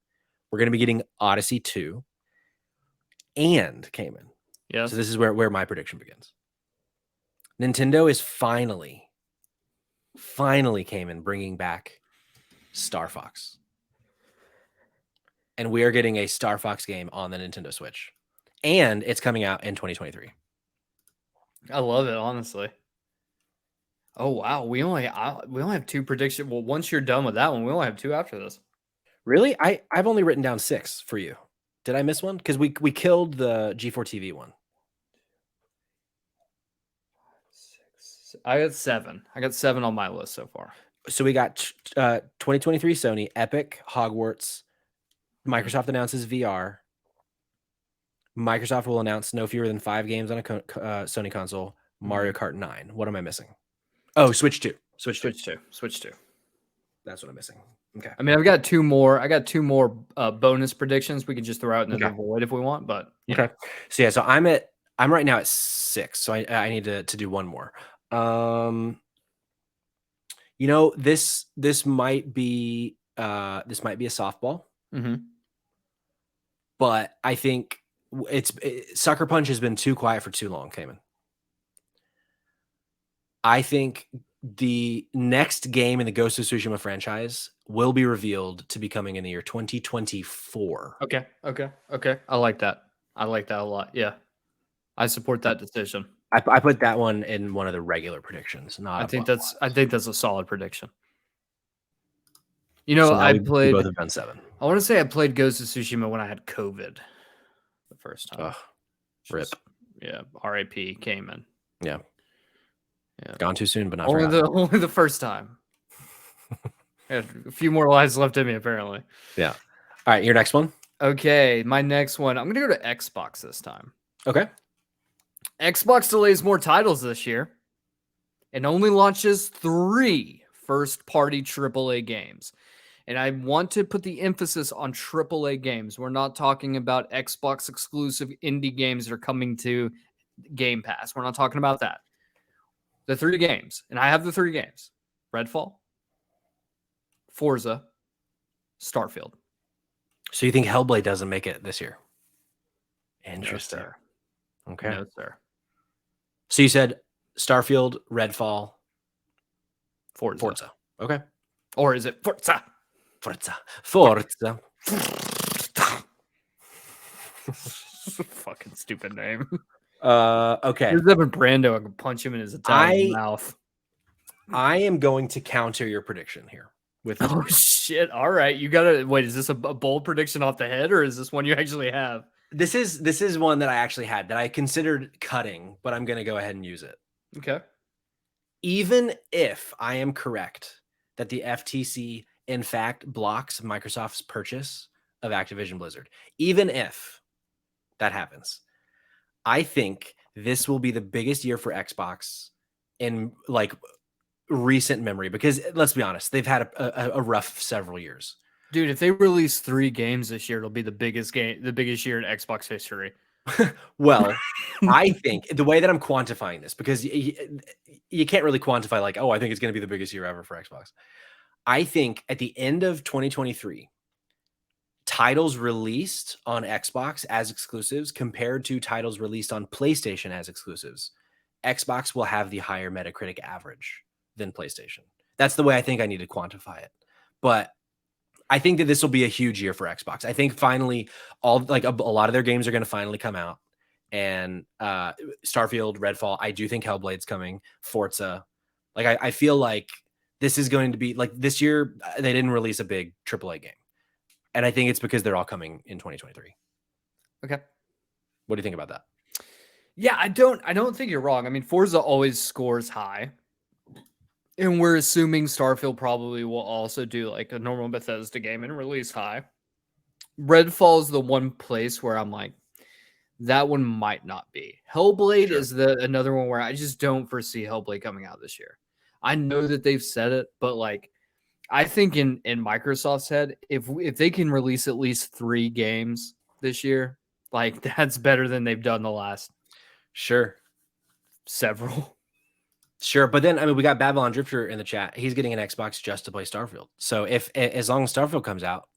S1: We're going to be getting Odyssey 2 and Cayman.
S2: Yeah.
S1: So this is where my prediction begins. Nintendo is finally Cayman bringing back Star Fox. And we are getting a Star Fox game on the Nintendo Switch. And it's coming out in 2023.
S2: I love it, honestly. Oh wow, we only have 2 predictions. Well, once you're done with that one, we only have 2 after this.
S1: Really? I've only written down 6 for you. Did I miss one? Because we killed the G4 TV one.
S2: 6. I got 7. I got 7 on my list so far.
S1: So we got 2023 Sony, Epic, Hogwarts. Microsoft announces VR. Microsoft will announce no fewer than 5 games on a Sony console. Mario Kart 9. What am I missing? Oh, Switch 2. Switch 2. That's what I'm missing. Okay.
S2: I mean, I've got 2 more. I got 2 more bonus predictions we can just throw out into the void if we want. But
S1: okay. So yeah, so I'm right now at 6. So I need to do one more. This might be a softball.
S2: Mm-hmm.
S1: But I think Sucker Punch has been too quiet for too long, Cayman. I think the next game in the Ghost of Tsushima franchise will be revealed to be coming in the year 2024.
S2: Okay. I like that. I like that a lot. Yeah. I support that decision.
S1: I put that one in one of the regular predictions.
S2: I think that's a solid prediction. You know,
S1: so
S2: I played
S1: both have done 7.
S2: I want to say I played Ghost of Tsushima when I had COVID. first time.
S1: Ugh, rip.
S2: Yeah, R.I.P. Cayman.
S1: Yeah.
S2: Yeah.
S1: Gone too soon, but not
S2: Only
S1: forgotten.
S2: only the first time. I had a few more lives left in me, apparently.
S1: Yeah. All right, your next one.
S2: Okay, my next one. I'm gonna go to Xbox this time.
S1: Okay.
S2: Xbox delays more titles this year and only launches 3 first-party AAA games. And I want to put the emphasis on AAA games. We're not talking about Xbox exclusive indie games that are coming to Game Pass. We're not talking about that. The 3 games, and I have the 3 games: Redfall, Forza, Starfield.
S1: So you think Hellblade doesn't make it this year? Interesting.
S2: No, sir.
S1: Okay.
S2: No, sir.
S1: So you said Starfield, Redfall,
S2: Forza.
S1: Okay.
S2: Or is it Forza?
S1: Forza.
S2: Fucking stupid name.
S1: Okay.
S2: There's Evan Brando. I can punch him in his Italian mouth.
S1: I am going to counter your prediction here with
S2: Oh shit! All right, you gotta wait. Is this a bold prediction off the head, or is this one you actually have?
S1: This is one that I actually had that I considered cutting, but I'm going to go ahead and use it.
S2: Okay.
S1: Even if I am correct that the FTC in fact blocks Microsoft's purchase of Activision Blizzard, even if that happens, I think this will be the biggest year for Xbox in like recent memory, because let's be honest, they've had a rough several years.
S2: Dude, if they release 3 games this year, it'll be the biggest year in Xbox history.
S1: Well, I think the way that I'm quantifying this, because you can't really quantify like, oh, I think it's going to be the biggest year ever for Xbox. I think at the end of 2023, titles released on Xbox as exclusives compared to titles released on PlayStation as exclusives, Xbox will have the higher Metacritic average than PlayStation. That's the way I think I need to quantify it. But I think that this will be a huge year for Xbox. I think finally a lot of their games are going to finally come out, and Starfield, Redfall. I do think Hellblade's coming. Forza. Like I feel like this is going to be like this year. They didn't release a big AAA game, and I think it's because they're all coming in 2023.
S2: Okay.
S1: What do you think about that?
S2: Yeah, I don't think you're wrong. I mean, Forza always scores high. And we're assuming Starfield probably will also do like a normal Bethesda game and release high. Redfall is the one place where I'm like, that one might not be. Hellblade is another one where I just don't foresee Hellblade coming out this year. I know that they've said it, but like, I think in Microsoft's head, if they can release at least 3 games this year, like that's better than they've done the last several.
S1: Sure, but then I mean, we got Babylon Drifter in the chat. He's getting an Xbox just to play Starfield. So as long as Starfield comes out,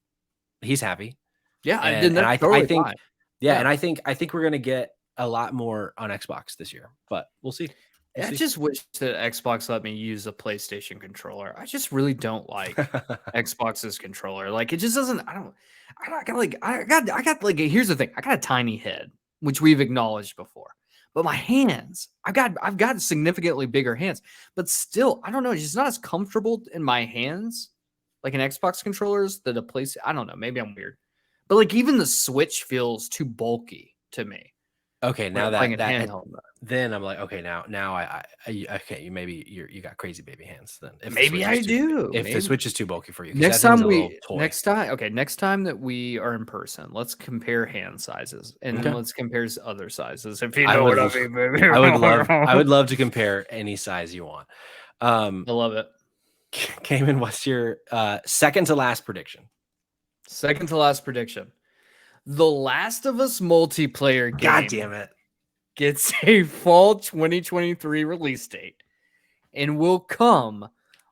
S1: he's happy.
S2: Yeah,
S1: and I think,
S2: fine.
S1: And I think we're gonna get a lot more on Xbox this year, but we'll see.
S2: I just wish that Xbox let me use a PlayStation controller. I just really don't like Xbox's controller. Like it just doesn't. Here's the thing. I got a tiny head, which we've acknowledged before. But my hands, I've got significantly bigger hands, but still, I don't know. It's just not as comfortable in my hands like an Xbox controllers that a place. I don't know. Maybe I'm weird, but like even the Switch feels too bulky to me.
S1: Okay, now then I'm like, okay, now I okay, you got crazy baby hands then.
S2: If the
S1: Switch is too bulky for you.
S2: Next time that we are in person, let's compare hand sizes and let's compare other sizes. If you know what I mean, baby.
S1: I would love to compare any size you want.
S2: I love it.
S1: Cayman, what's your second to last prediction?
S2: Second to last prediction. The Last of Us multiplayer game.
S1: God damn it.
S2: Gets a fall 2023 release date and will come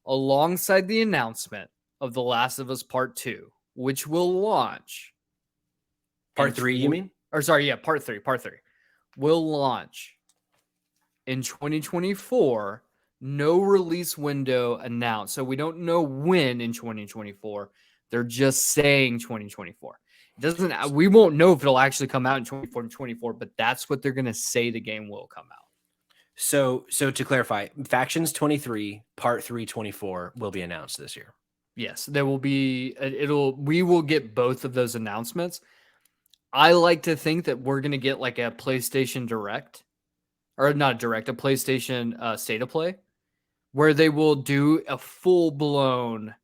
S2: alongside the announcement of The Last of Us Part 2, which will launch.
S1: Part 3, you mean?
S2: Or sorry, yeah, Part 3. Part 3 will launch in 2024. No release window announced. So we don't know when in 2024. They're just saying 2024. We won't know if it'll actually come out in 2024, but that's what they're going to say the game will come out.
S1: So to clarify, Factions 23, Part 3 24 will be announced this year.
S2: Yes, there will be. We will get both of those announcements. I like to think that we're gonna get like a PlayStation Direct, or not Direct, a PlayStation State of Play, where they will do a full blown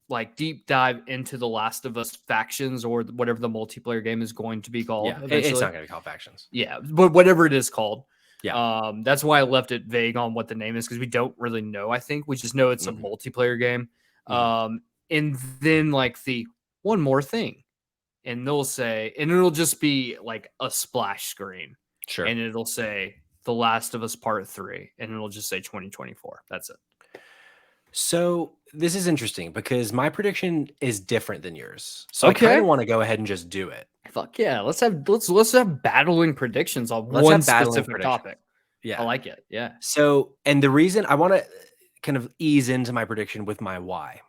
S2: like deep dive into the Last of Us factions or whatever the multiplayer game is going to be called
S1: Yeah, it's
S2: eventually.
S1: not going to be called Factions.
S2: Yeah, but whatever it is called.
S1: Yeah.
S2: That's why I left it vague on what the name is because we don't really know. I think we just know it's a multiplayer game. And then like the one more thing, and they'll say, and it'll just be like a splash screen,
S1: Sure.
S2: and it'll say The Last of Us Part 3, and it'll just say 2024. That's it.
S1: So this is interesting because my prediction is different than yours. So I kind of want to go ahead and just do it.
S2: Fuck yeah. Let's have battling predictions on
S1: Let's
S2: one
S1: have battling
S2: specific
S1: predictions.
S2: topic.
S1: Yeah.
S2: I like it. Yeah.
S1: So, and the reason I want to kind of ease into my prediction with my why.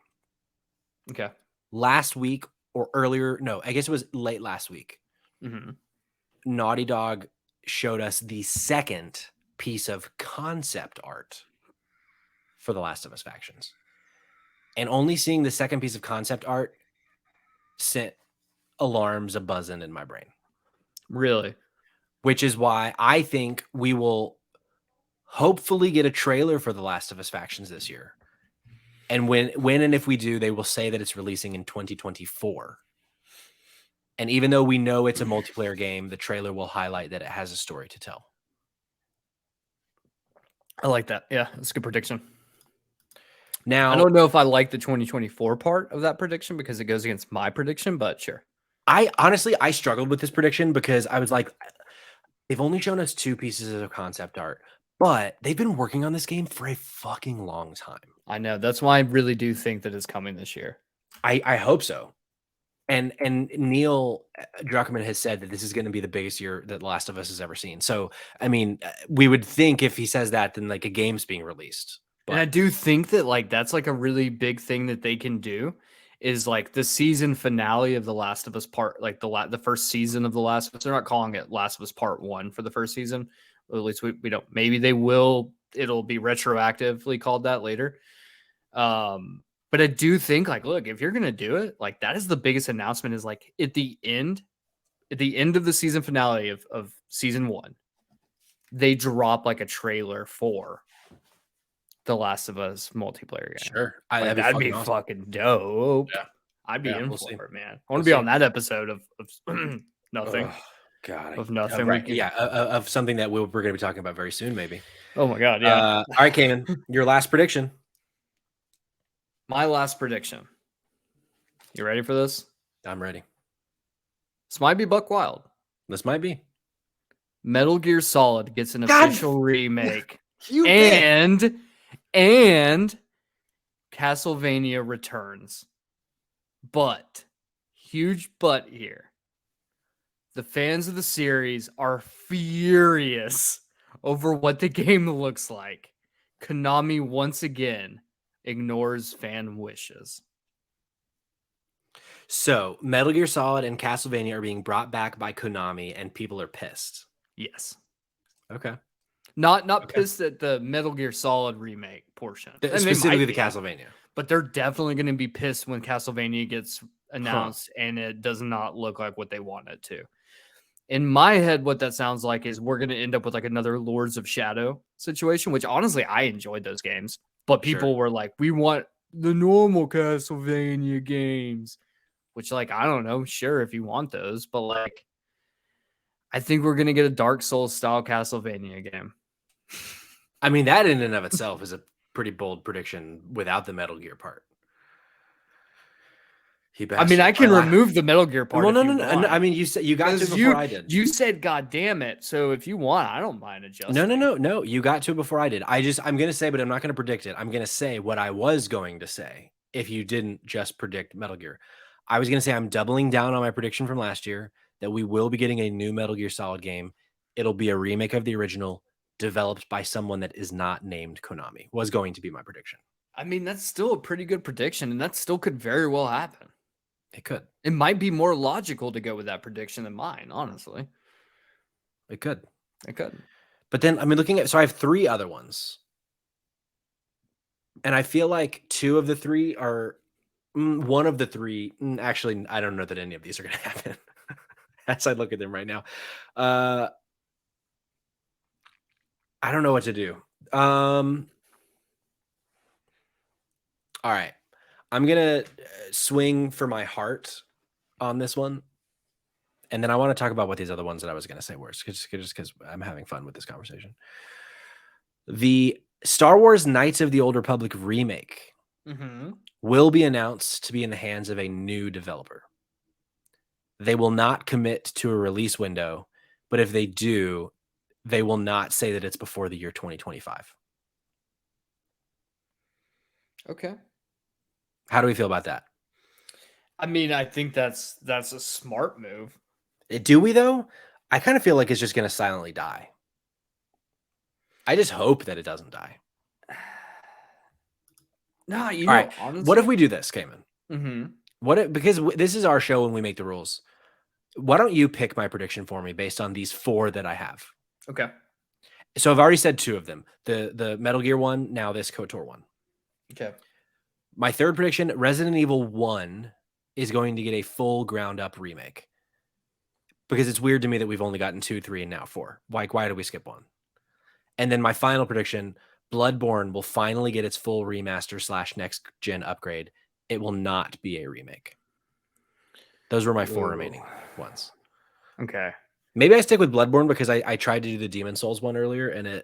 S2: Okay.
S1: Last week or earlier, no, I guess it was late last week. Naughty Dog showed us the second piece of concept art for The Last of Us Factions. And only seeing the second piece of concept art sent alarms a-buzzing in my brain.
S2: Really?
S1: Which is why I think we will hopefully get a trailer for The Last of Us Factions this year. And when and if we do, they will say that it's releasing in 2024. And even though we know it's a multiplayer game, the trailer will highlight that it has a story to tell.
S2: I like that. Yeah, that's a good prediction.
S1: Now,
S2: I don't know if I like the 2024 part of that prediction because it goes against my prediction, but sure.
S1: I honestly struggled with this prediction because I was like, they've only shown us 2 pieces of concept art, but they've been working on this game for a fucking long time.
S2: I know. That's why I really do think that it's coming this year.
S1: I hope so. And Neil Druckmann has said that this is going to be the biggest year that The Last of Us has ever seen. So, I mean, we would think if he says that, then like a game's being released.
S2: But, and I do think that like that's like a really big thing that they can do is like the season finale of The Last of Us part, like the first season of The Last of Us. They're not calling it Last of Us Part 1 for the first season. Or at least we don't. Maybe they will. It'll be retroactively called that later. But I do think like, look, if you're gonna do it, like that is the biggest announcement. Is like at the end of the season finale of season 1, they drop like a trailer for The Last of Us multiplayer game.
S1: Sure.
S2: Like, that'd be
S1: awesome.
S2: fucking dope.
S1: Yeah.
S2: I'd be in for it, man. I want to
S1: We'll
S2: be on that episode of nothing.
S1: Oh, God.
S2: Of nothing.
S1: Right. Of something that we're going to be talking about very soon, maybe.
S2: Oh my God. Yeah.
S1: All right, Cayman, your last prediction.
S2: My last prediction. You ready for this?
S1: I'm ready.
S2: This might be buck wild.
S1: This might be.
S2: Metal Gear Solid gets an official remake.
S1: And
S2: Castlevania returns. But, huge but here. The fans of the series are furious over what the game looks like. Konami once again ignores fan wishes.
S1: So, Metal Gear Solid and Castlevania are being brought back by Konami, and people are pissed.
S2: Yes.
S1: Okay.
S2: Not pissed at the Metal Gear Solid remake portion.
S1: Specifically the Castlevania.
S2: But they're definitely going to be pissed when Castlevania gets announced and it does not look like what they want it to. In my head, what that sounds like is we're going to end up with like another Lords of Shadow situation, which honestly, I enjoyed those games. But people were like, we want the normal Castlevania games, which like, I don't know, sure, if you want those, but like, I think we're going to get a Dark Souls style Castlevania game.
S1: I mean, that in and of itself is a pretty bold prediction without the Metal Gear part.
S2: I mean, I can remove the Metal Gear part.
S1: Well, no. I mean, you said you got to before I did.
S2: You said, "God damn it!" So if you want, I don't mind adjusting.
S1: No. You got to before I did. I'm gonna say, but I'm not gonna predict it. I'm gonna say what I was going to say if you didn't just predict Metal Gear. I was gonna say I'm doubling down on my prediction from last year that we will be getting a new Metal Gear Solid game. It'll be a remake of the original, developed by someone that is not named Konami. Was going to be my prediction.
S2: I mean, that's still a pretty good prediction, and that still could very well happen.
S1: It could.
S2: It might be more logical to go with that prediction than mine, honestly.
S1: It could. But then, I mean, so I have 3 other ones. And I feel like 2 of the 3 are, one of the 3, actually, I don't know that any of these are going to happen. as I look at them right now. I don't know what to do. All right. I'm going to swing for my heart on this one. And then I want to talk about what these other ones that I was going to say were, just because I'm having fun with this conversation. The Star Wars Knights of the Old Republic remake will be announced to be in the hands of a new developer. They will not commit to a release window, but if they do, they will not say that it's before the year 2025.
S2: Okay.
S1: How do we feel about that?
S2: I mean, I think that's a smart move.
S1: Do we, though? I kind of feel like it's just going to silently die. I just hope that it doesn't die.
S2: No, you
S1: All
S2: know,
S1: right.
S2: honestly,
S1: What if we do this, Cayman?
S2: Mm-hmm.
S1: Because this is our show and we make the rules. Why don't you pick my prediction for me based on these 4 that I have?
S2: Okay.
S1: So I've already said 2 of them. The Metal Gear one, now this KOTOR one.
S2: Okay.
S1: My third prediction, Resident Evil 1 is going to get a full ground up remake. Because it's weird to me that we've only gotten 2, 3, and now 4. Like, why did we skip 1? And then my final prediction, Bloodborne will finally get its full remaster / next gen upgrade. It will not be a remake. Those were my 4 remaining ones.
S2: Okay.
S1: Maybe I stick with Bloodborne because I tried to do the Demon Souls one earlier and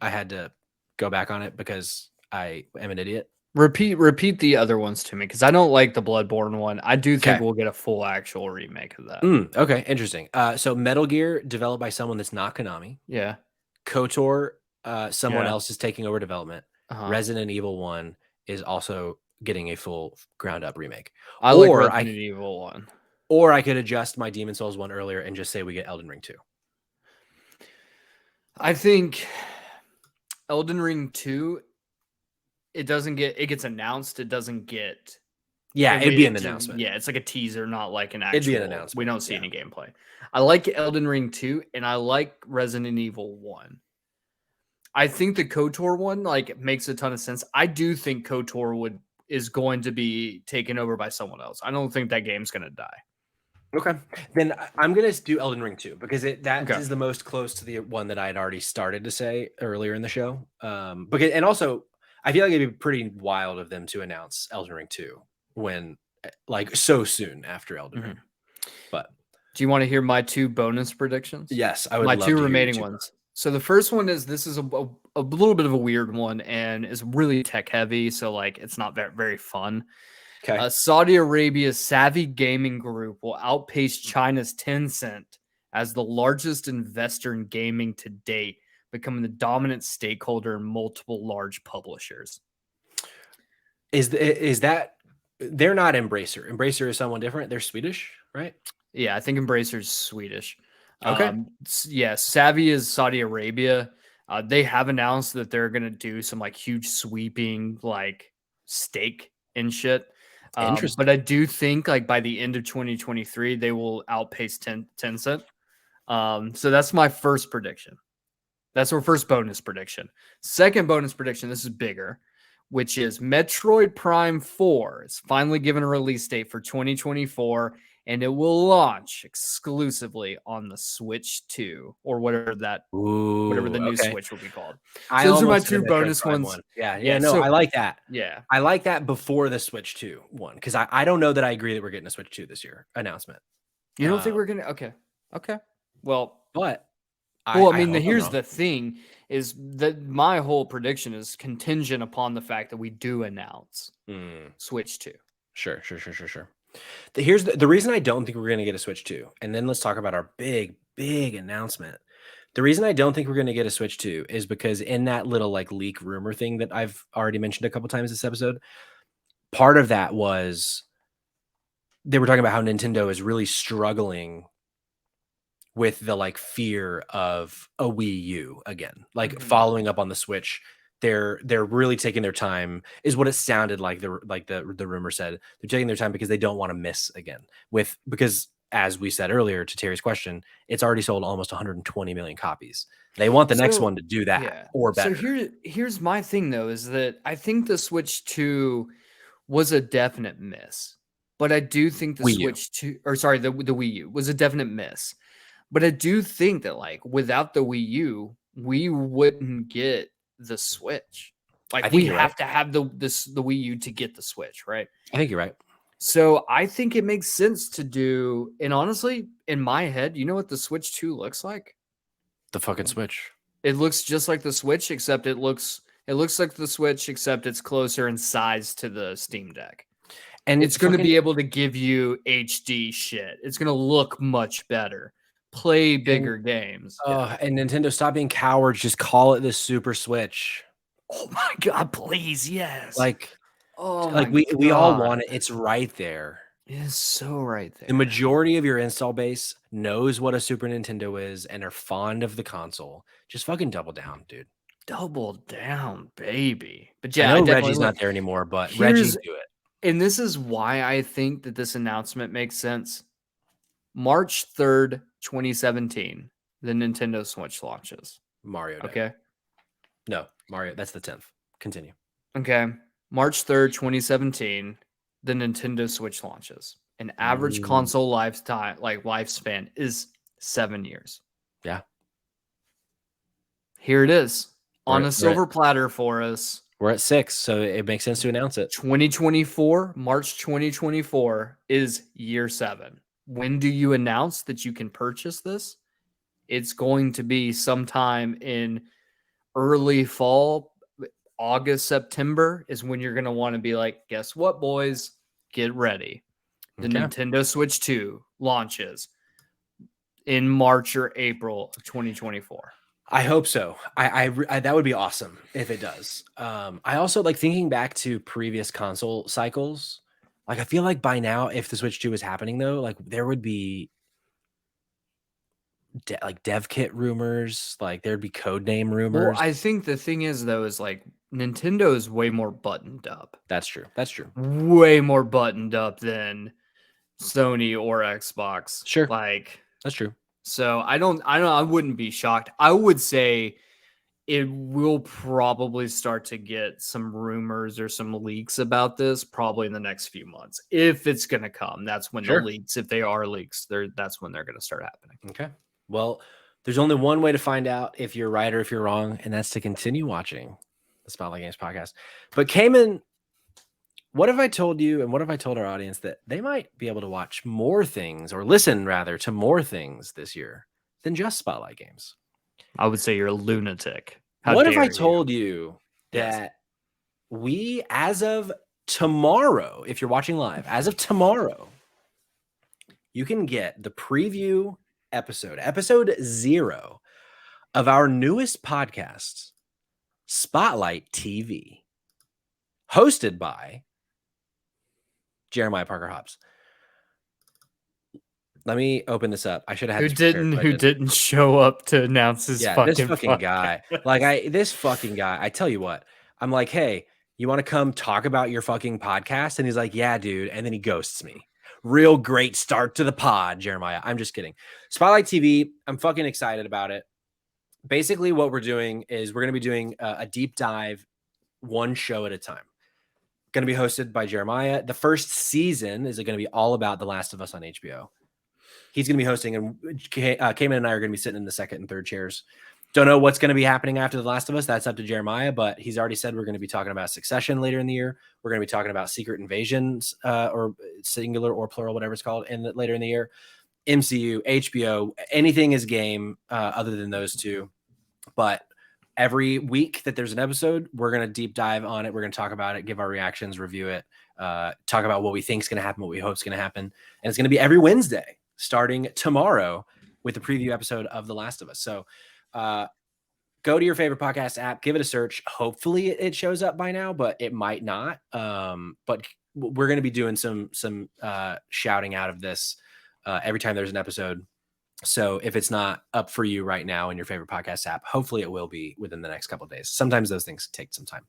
S1: I had to go back on it because I am an idiot.
S2: Repeat the other ones to me because I don't like the Bloodborne one. I do think we'll get a full actual remake of that.
S1: Okay, interesting. So Metal Gear developed by someone that's not Konami.
S2: Yeah.
S1: KOTOR, someone else is taking over development.
S2: Uh-huh.
S1: Resident Evil 1 is also getting a full ground up remake.
S2: I like Resident Evil 1.
S1: Or I could adjust my Demon Souls one earlier and just say we get Elden Ring 2.
S2: I think Elden Ring 2, it gets announced. It doesn't get.
S1: Yeah, it'd be an announcement.
S2: Yeah, it's like a teaser, not like an actual.
S1: It'd be an announcement.
S2: We don't see any gameplay. I like Elden Ring 2 and I like Resident Evil 1. I think the KOTOR one makes a ton of sense. I do think KOTOR is going to be taken over by someone else. I don't think that game's going to die.
S1: Okay. Then I'm going to do Elden Ring 2 because that is the most close to the one that I had already started to say earlier in the show. And also I feel like it'd be pretty wild of them to announce Elden Ring 2 when so soon after Elden Ring. But
S2: do you want to hear my 2 bonus predictions?
S1: Yes, I would.
S2: My 2 remaining ones. So the first one is this is a little bit of a weird one and is really tech heavy. So it's not very, very fun.
S1: Okay.
S2: Saudi Arabia's Savvy Gaming Group will outpace China's Tencent as the largest investor in gaming to date, becoming the dominant stakeholder in multiple large publishers.
S1: Is that they're not Embracer? Embracer is someone different. They're Swedish, right?
S2: Yeah, I think Embracer's Swedish.
S1: Okay.
S2: Savvy is Saudi Arabia. They have announced that they're going to do some huge sweeping stake and shit.
S1: Interesting.
S2: But I do think by the end of 2023, they will outpace Tencent. So that's my first prediction. That's our first bonus prediction. Second bonus prediction, this is bigger, which is Metroid Prime 4 is finally given a release date for 2024, and it will launch exclusively on the Switch 2 or whatever the new Switch will be called. So those are my 2 bonus ones.
S1: Yeah. No, I like that.
S2: Yeah.
S1: I like that before the Switch 2 one because I don't know that I agree that we're getting a Switch 2 this year announcement.
S2: You don't think we're going to? Okay. Well,
S1: but
S2: here's the thing is that my whole prediction is contingent upon the fact that we do announce Switch 2.
S1: Sure. Here's the reason I don't think we're going to get a Switch 2. And then let's talk about our big announcement. The reason I don't think we're going to get a Switch 2 is because in that little leak rumor thing that I've already mentioned a couple times this episode, part of that was they were talking about how Nintendo is really struggling with the fear of a Wii U again, following up on the Switch. They're really taking their time, is what it sounded like. The rumor said they're taking their time because they don't want to miss again because as we said earlier to Terry's question, it's already sold almost 120 million copies. They want the next one to do that or better.
S2: So here's my thing though, is that I think the Switch 2 was a definite miss. But I do think the
S1: Wii U.
S2: Switch 2, or sorry, the Wii U was a definite miss. But I do think that like without the Wii U, we wouldn't get the Switch.
S1: I
S2: Like
S1: think
S2: we
S1: you're
S2: have
S1: right.
S2: to have the Wii U to get the Switch, right?
S1: I think you're right.
S2: So I think it makes sense to do. And honestly, in my head, you know what the Switch 2 looks like?
S1: The fucking Switch.
S2: It looks just like the Switch, except it looks like the Switch, except it's closer in size to the Steam Deck.
S1: And
S2: It's going to be able to give you HD shit. It's going to look much better. Play bigger games.
S1: And Nintendo, stop being cowards. Just call it the Super Switch.
S2: Oh my god, please, yes.
S1: Like,
S2: oh
S1: like
S2: my
S1: we all
S2: God.
S1: want it. It's right there.
S2: It is so right there.
S1: The majority of your install base knows what a Super Nintendo is and are fond of the console. Just fucking double down, dude.
S2: Double down, baby. But
S1: I
S2: yeah,
S1: know
S2: definitely
S1: Reggie's
S2: look,
S1: not there anymore, but Reggie
S2: here's-
S1: do it.
S2: and this is why I think that this announcement makes sense. March 3rd, 2017, the Nintendo Switch launches.
S1: Mario Day.
S2: Okay.
S1: No, Mario. That's the 10th. Continue.
S2: Okay. March 3rd, 2017, the Nintendo Switch launches. An average console lifespan is 7 years.
S1: Yeah.
S2: Here it is on
S1: We're
S2: a
S1: at-
S2: silver platter for us.
S1: We're at 6, so it makes sense to announce it.
S2: 2024, March 2024 is year 7. When do you announce that you can purchase this? It's going to be sometime in early fall, August, September is when you're going to want to be like, guess what, boys? Get ready. The
S1: Okay.
S2: Nintendo Switch 2 launches in March or April of 2024.
S1: I hope so. I that would be awesome if it does. I also like thinking back to previous console cycles. Like I feel like by now, if the Switch 2 is happening though, like there would be like dev kit rumors, like there'd be code name rumors.
S2: Well, I think the thing is though, is like Nintendo is way more buttoned up.
S1: That's true. That's true.
S2: Way more buttoned up than Sony or Xbox.
S1: Sure.
S2: Like
S1: That's true.
S2: so I wouldn't be shocked. I would say it will probably start to get some rumors or some leaks about this probably in the next few months. If it's going to come, that's when
S1: Sure.
S2: the leaks, if they are leaks, that's when they're going to start happening.
S1: Okay. Well, there's only one way to find out if you're right or if you're wrong, and that's to continue watching the Spotlight Games podcast. But Cayman, what have I told you and what have I told our audience that they might be able to watch more things or listen rather to more things this year than just Spotlight Games?
S2: I would say you're a lunatic. How
S1: What if I
S2: dare you.
S1: told you
S2: Yes.
S1: that we, as of tomorrow, if you're watching live, as of tomorrow, you can get the preview episode 0 of our newest podcast, Spotlight TV, hosted by Jeremiah Parker Hobbs. Let me open this up. I should have had
S2: who didn't show up to announce his
S1: this fucking guy. Like this fucking guy. I tell you what, I'm like, hey, you want to come talk about your fucking podcast? And he's like, yeah, dude. And then he ghosts me. Real great start to the pod, Jeremiah. I'm just kidding. Spotlight TV. I'm fucking excited about it. Basically, what we're doing is we're going to be doing a deep dive, one show at a time. Going to be hosted by Jeremiah. The first season is going to be all about The Last of Us on HBO. He's going to be hosting, and Cayman and I are going to be sitting in the second and third chairs. Don't know what's going to be happening after The Last of Us. That's up to Jeremiah, but he's already said we're going to be talking about Succession later in the year. We're going to be talking about Secret Invasions, or singular or plural, whatever it's called, later in the year. MCU, HBO, anything is game other than those two. But every week that there's an episode, we're going to deep dive on it. We're going to talk about it, give our reactions, review it, talk about what we think is going to happen, what we hope is going to happen. And it's going to be every Wednesday starting tomorrow with the preview episode of The Last of Us. So go to your favorite podcast app, give it a search. Hopefully it shows up by now, but it might not. But we're going to be doing some shouting out of this every time there's an episode. So if it's not up for you right now in your favorite podcast app, hopefully it will be within the next couple of days. Sometimes those things take some time.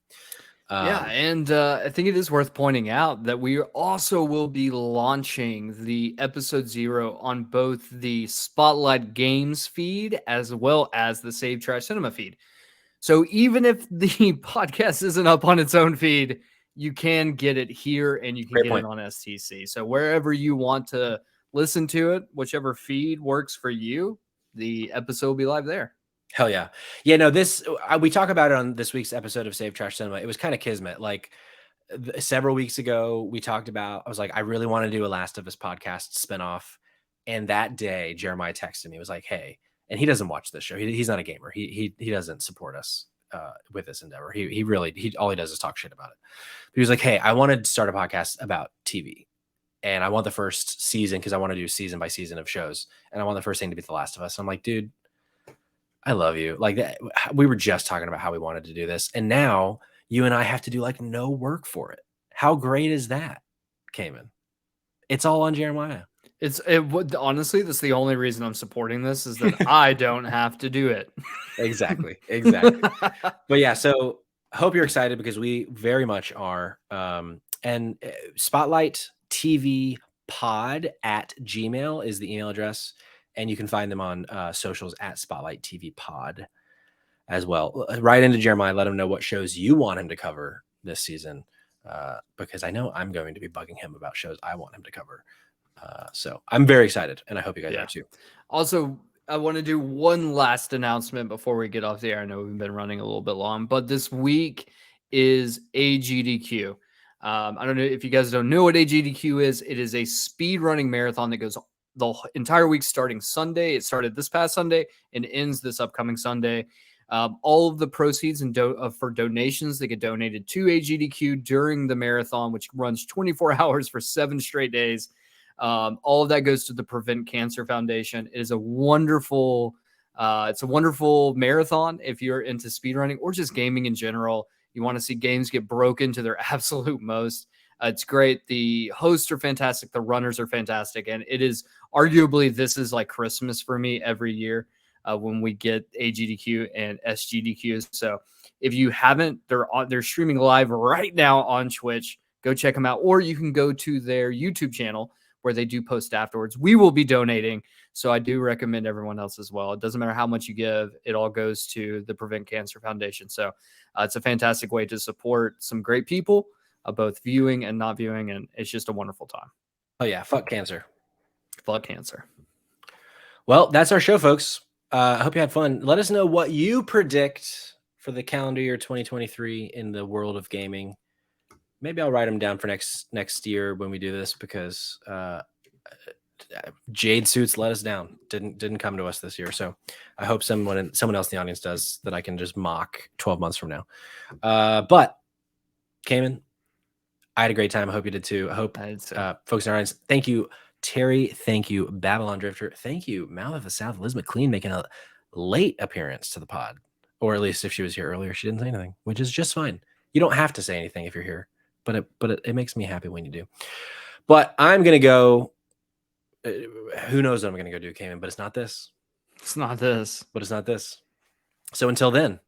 S2: Yeah, and I think it is worth pointing out that we also will be launching the episode 0 on both the Spotlight Games feed as well as the Save Trash Cinema feed. So even if the podcast isn't up on its own feed, you can get it here and you can
S1: Great
S2: get
S1: point.
S2: it on STC. So wherever you want to listen to it, whichever feed works for you, the episode will be live there.
S1: Hell yeah. Yeah, no, we talk about it on this week's episode of Save Trash Cinema. It was kind of kismet. Like several weeks ago, we talked about, I was like, I really want to do a Last of Us podcast spinoff. And that day, Jeremiah texted me, was like, hey, and he doesn't watch this show. He's not a gamer. He doesn't support us with this endeavor. He all he does is talk shit about it. But he was like, hey, I wanted to start a podcast about TV. And I want the first season because I want to do season by season of shows. And I want the first thing to be The Last of Us. I'm like, dude, I love you. Like that, we were just talking about how we wanted to do this. And now you and I have to do like no work for it. How great is that, Cayman? It's all on Jeremiah.
S2: Honestly, that's the only reason I'm supporting this is that I don't have to do it.
S1: Exactly. But yeah, so hope you're excited because we very much are. And Spotlight TV Pod at Gmail is the email address. And you can find them on socials at Spotlight TV Pod as well. Write into Jeremiah, let him know what shows you want him to cover this season, because I know I'm going to be bugging him about shows I want him to cover. So I'm very excited, and I hope you guys are too.
S2: Also, I want to do one last announcement before we get off the air. I know we've been running a little bit long, but this week is AGDQ. I don't know if you guys don't know what AGDQ is. It is a speed running marathon that goes the entire week starting Sunday. It started this past Sunday and ends this upcoming Sunday. All of the proceeds and for donations that get donated to AGDQ during the marathon, which runs 24 hours for 7 straight days. All of that goes to the Prevent Cancer Foundation. It is a wonderful, it's a wonderful marathon if you're into speedrunning or just gaming in general. You want to see games get broken to their absolute most. It's great. The hosts are fantastic. The runners are fantastic. And it is arguably, this is like Christmas for me every year when we get AGDQ and SGDQ. So if you haven't, they're streaming live right now on Twitch. Go check them out. Or you can go to their YouTube channel where they do post afterwards. We will be donating. So I do recommend everyone else as well. It doesn't matter how much you give. It all goes to the Prevent Cancer Foundation. So it's a fantastic way to support some great people, both viewing and not viewing. And it's just a wonderful time.
S1: Oh yeah. Fuck cancer.
S2: Fuck cancer.
S1: Well, that's our show, folks. I hope you had fun. Let us know what you predict for the calendar year 2023 in the world of gaming. Maybe I'll write them down for next year when we do this, because Jade Suits let us down. Didn't come to us this year. So I hope someone else in the audience does, that I can just mock 12 months from now. But Cayman, I had a great time. I hope you did too. I hope folks in our audience. Thank you, Terry. Thank you, Babylon Drifter. Thank you, Mouth of the South, Liz McLean, making a late appearance to the pod. Or at least if she was here earlier, she didn't say anything, which is just fine. You don't have to say anything if you're here. But it makes me happy when you do. But I'm going to go. Who knows what I'm going to go do, Cayman? But it's not this.
S2: It's not this.
S1: But it's not this. So until then,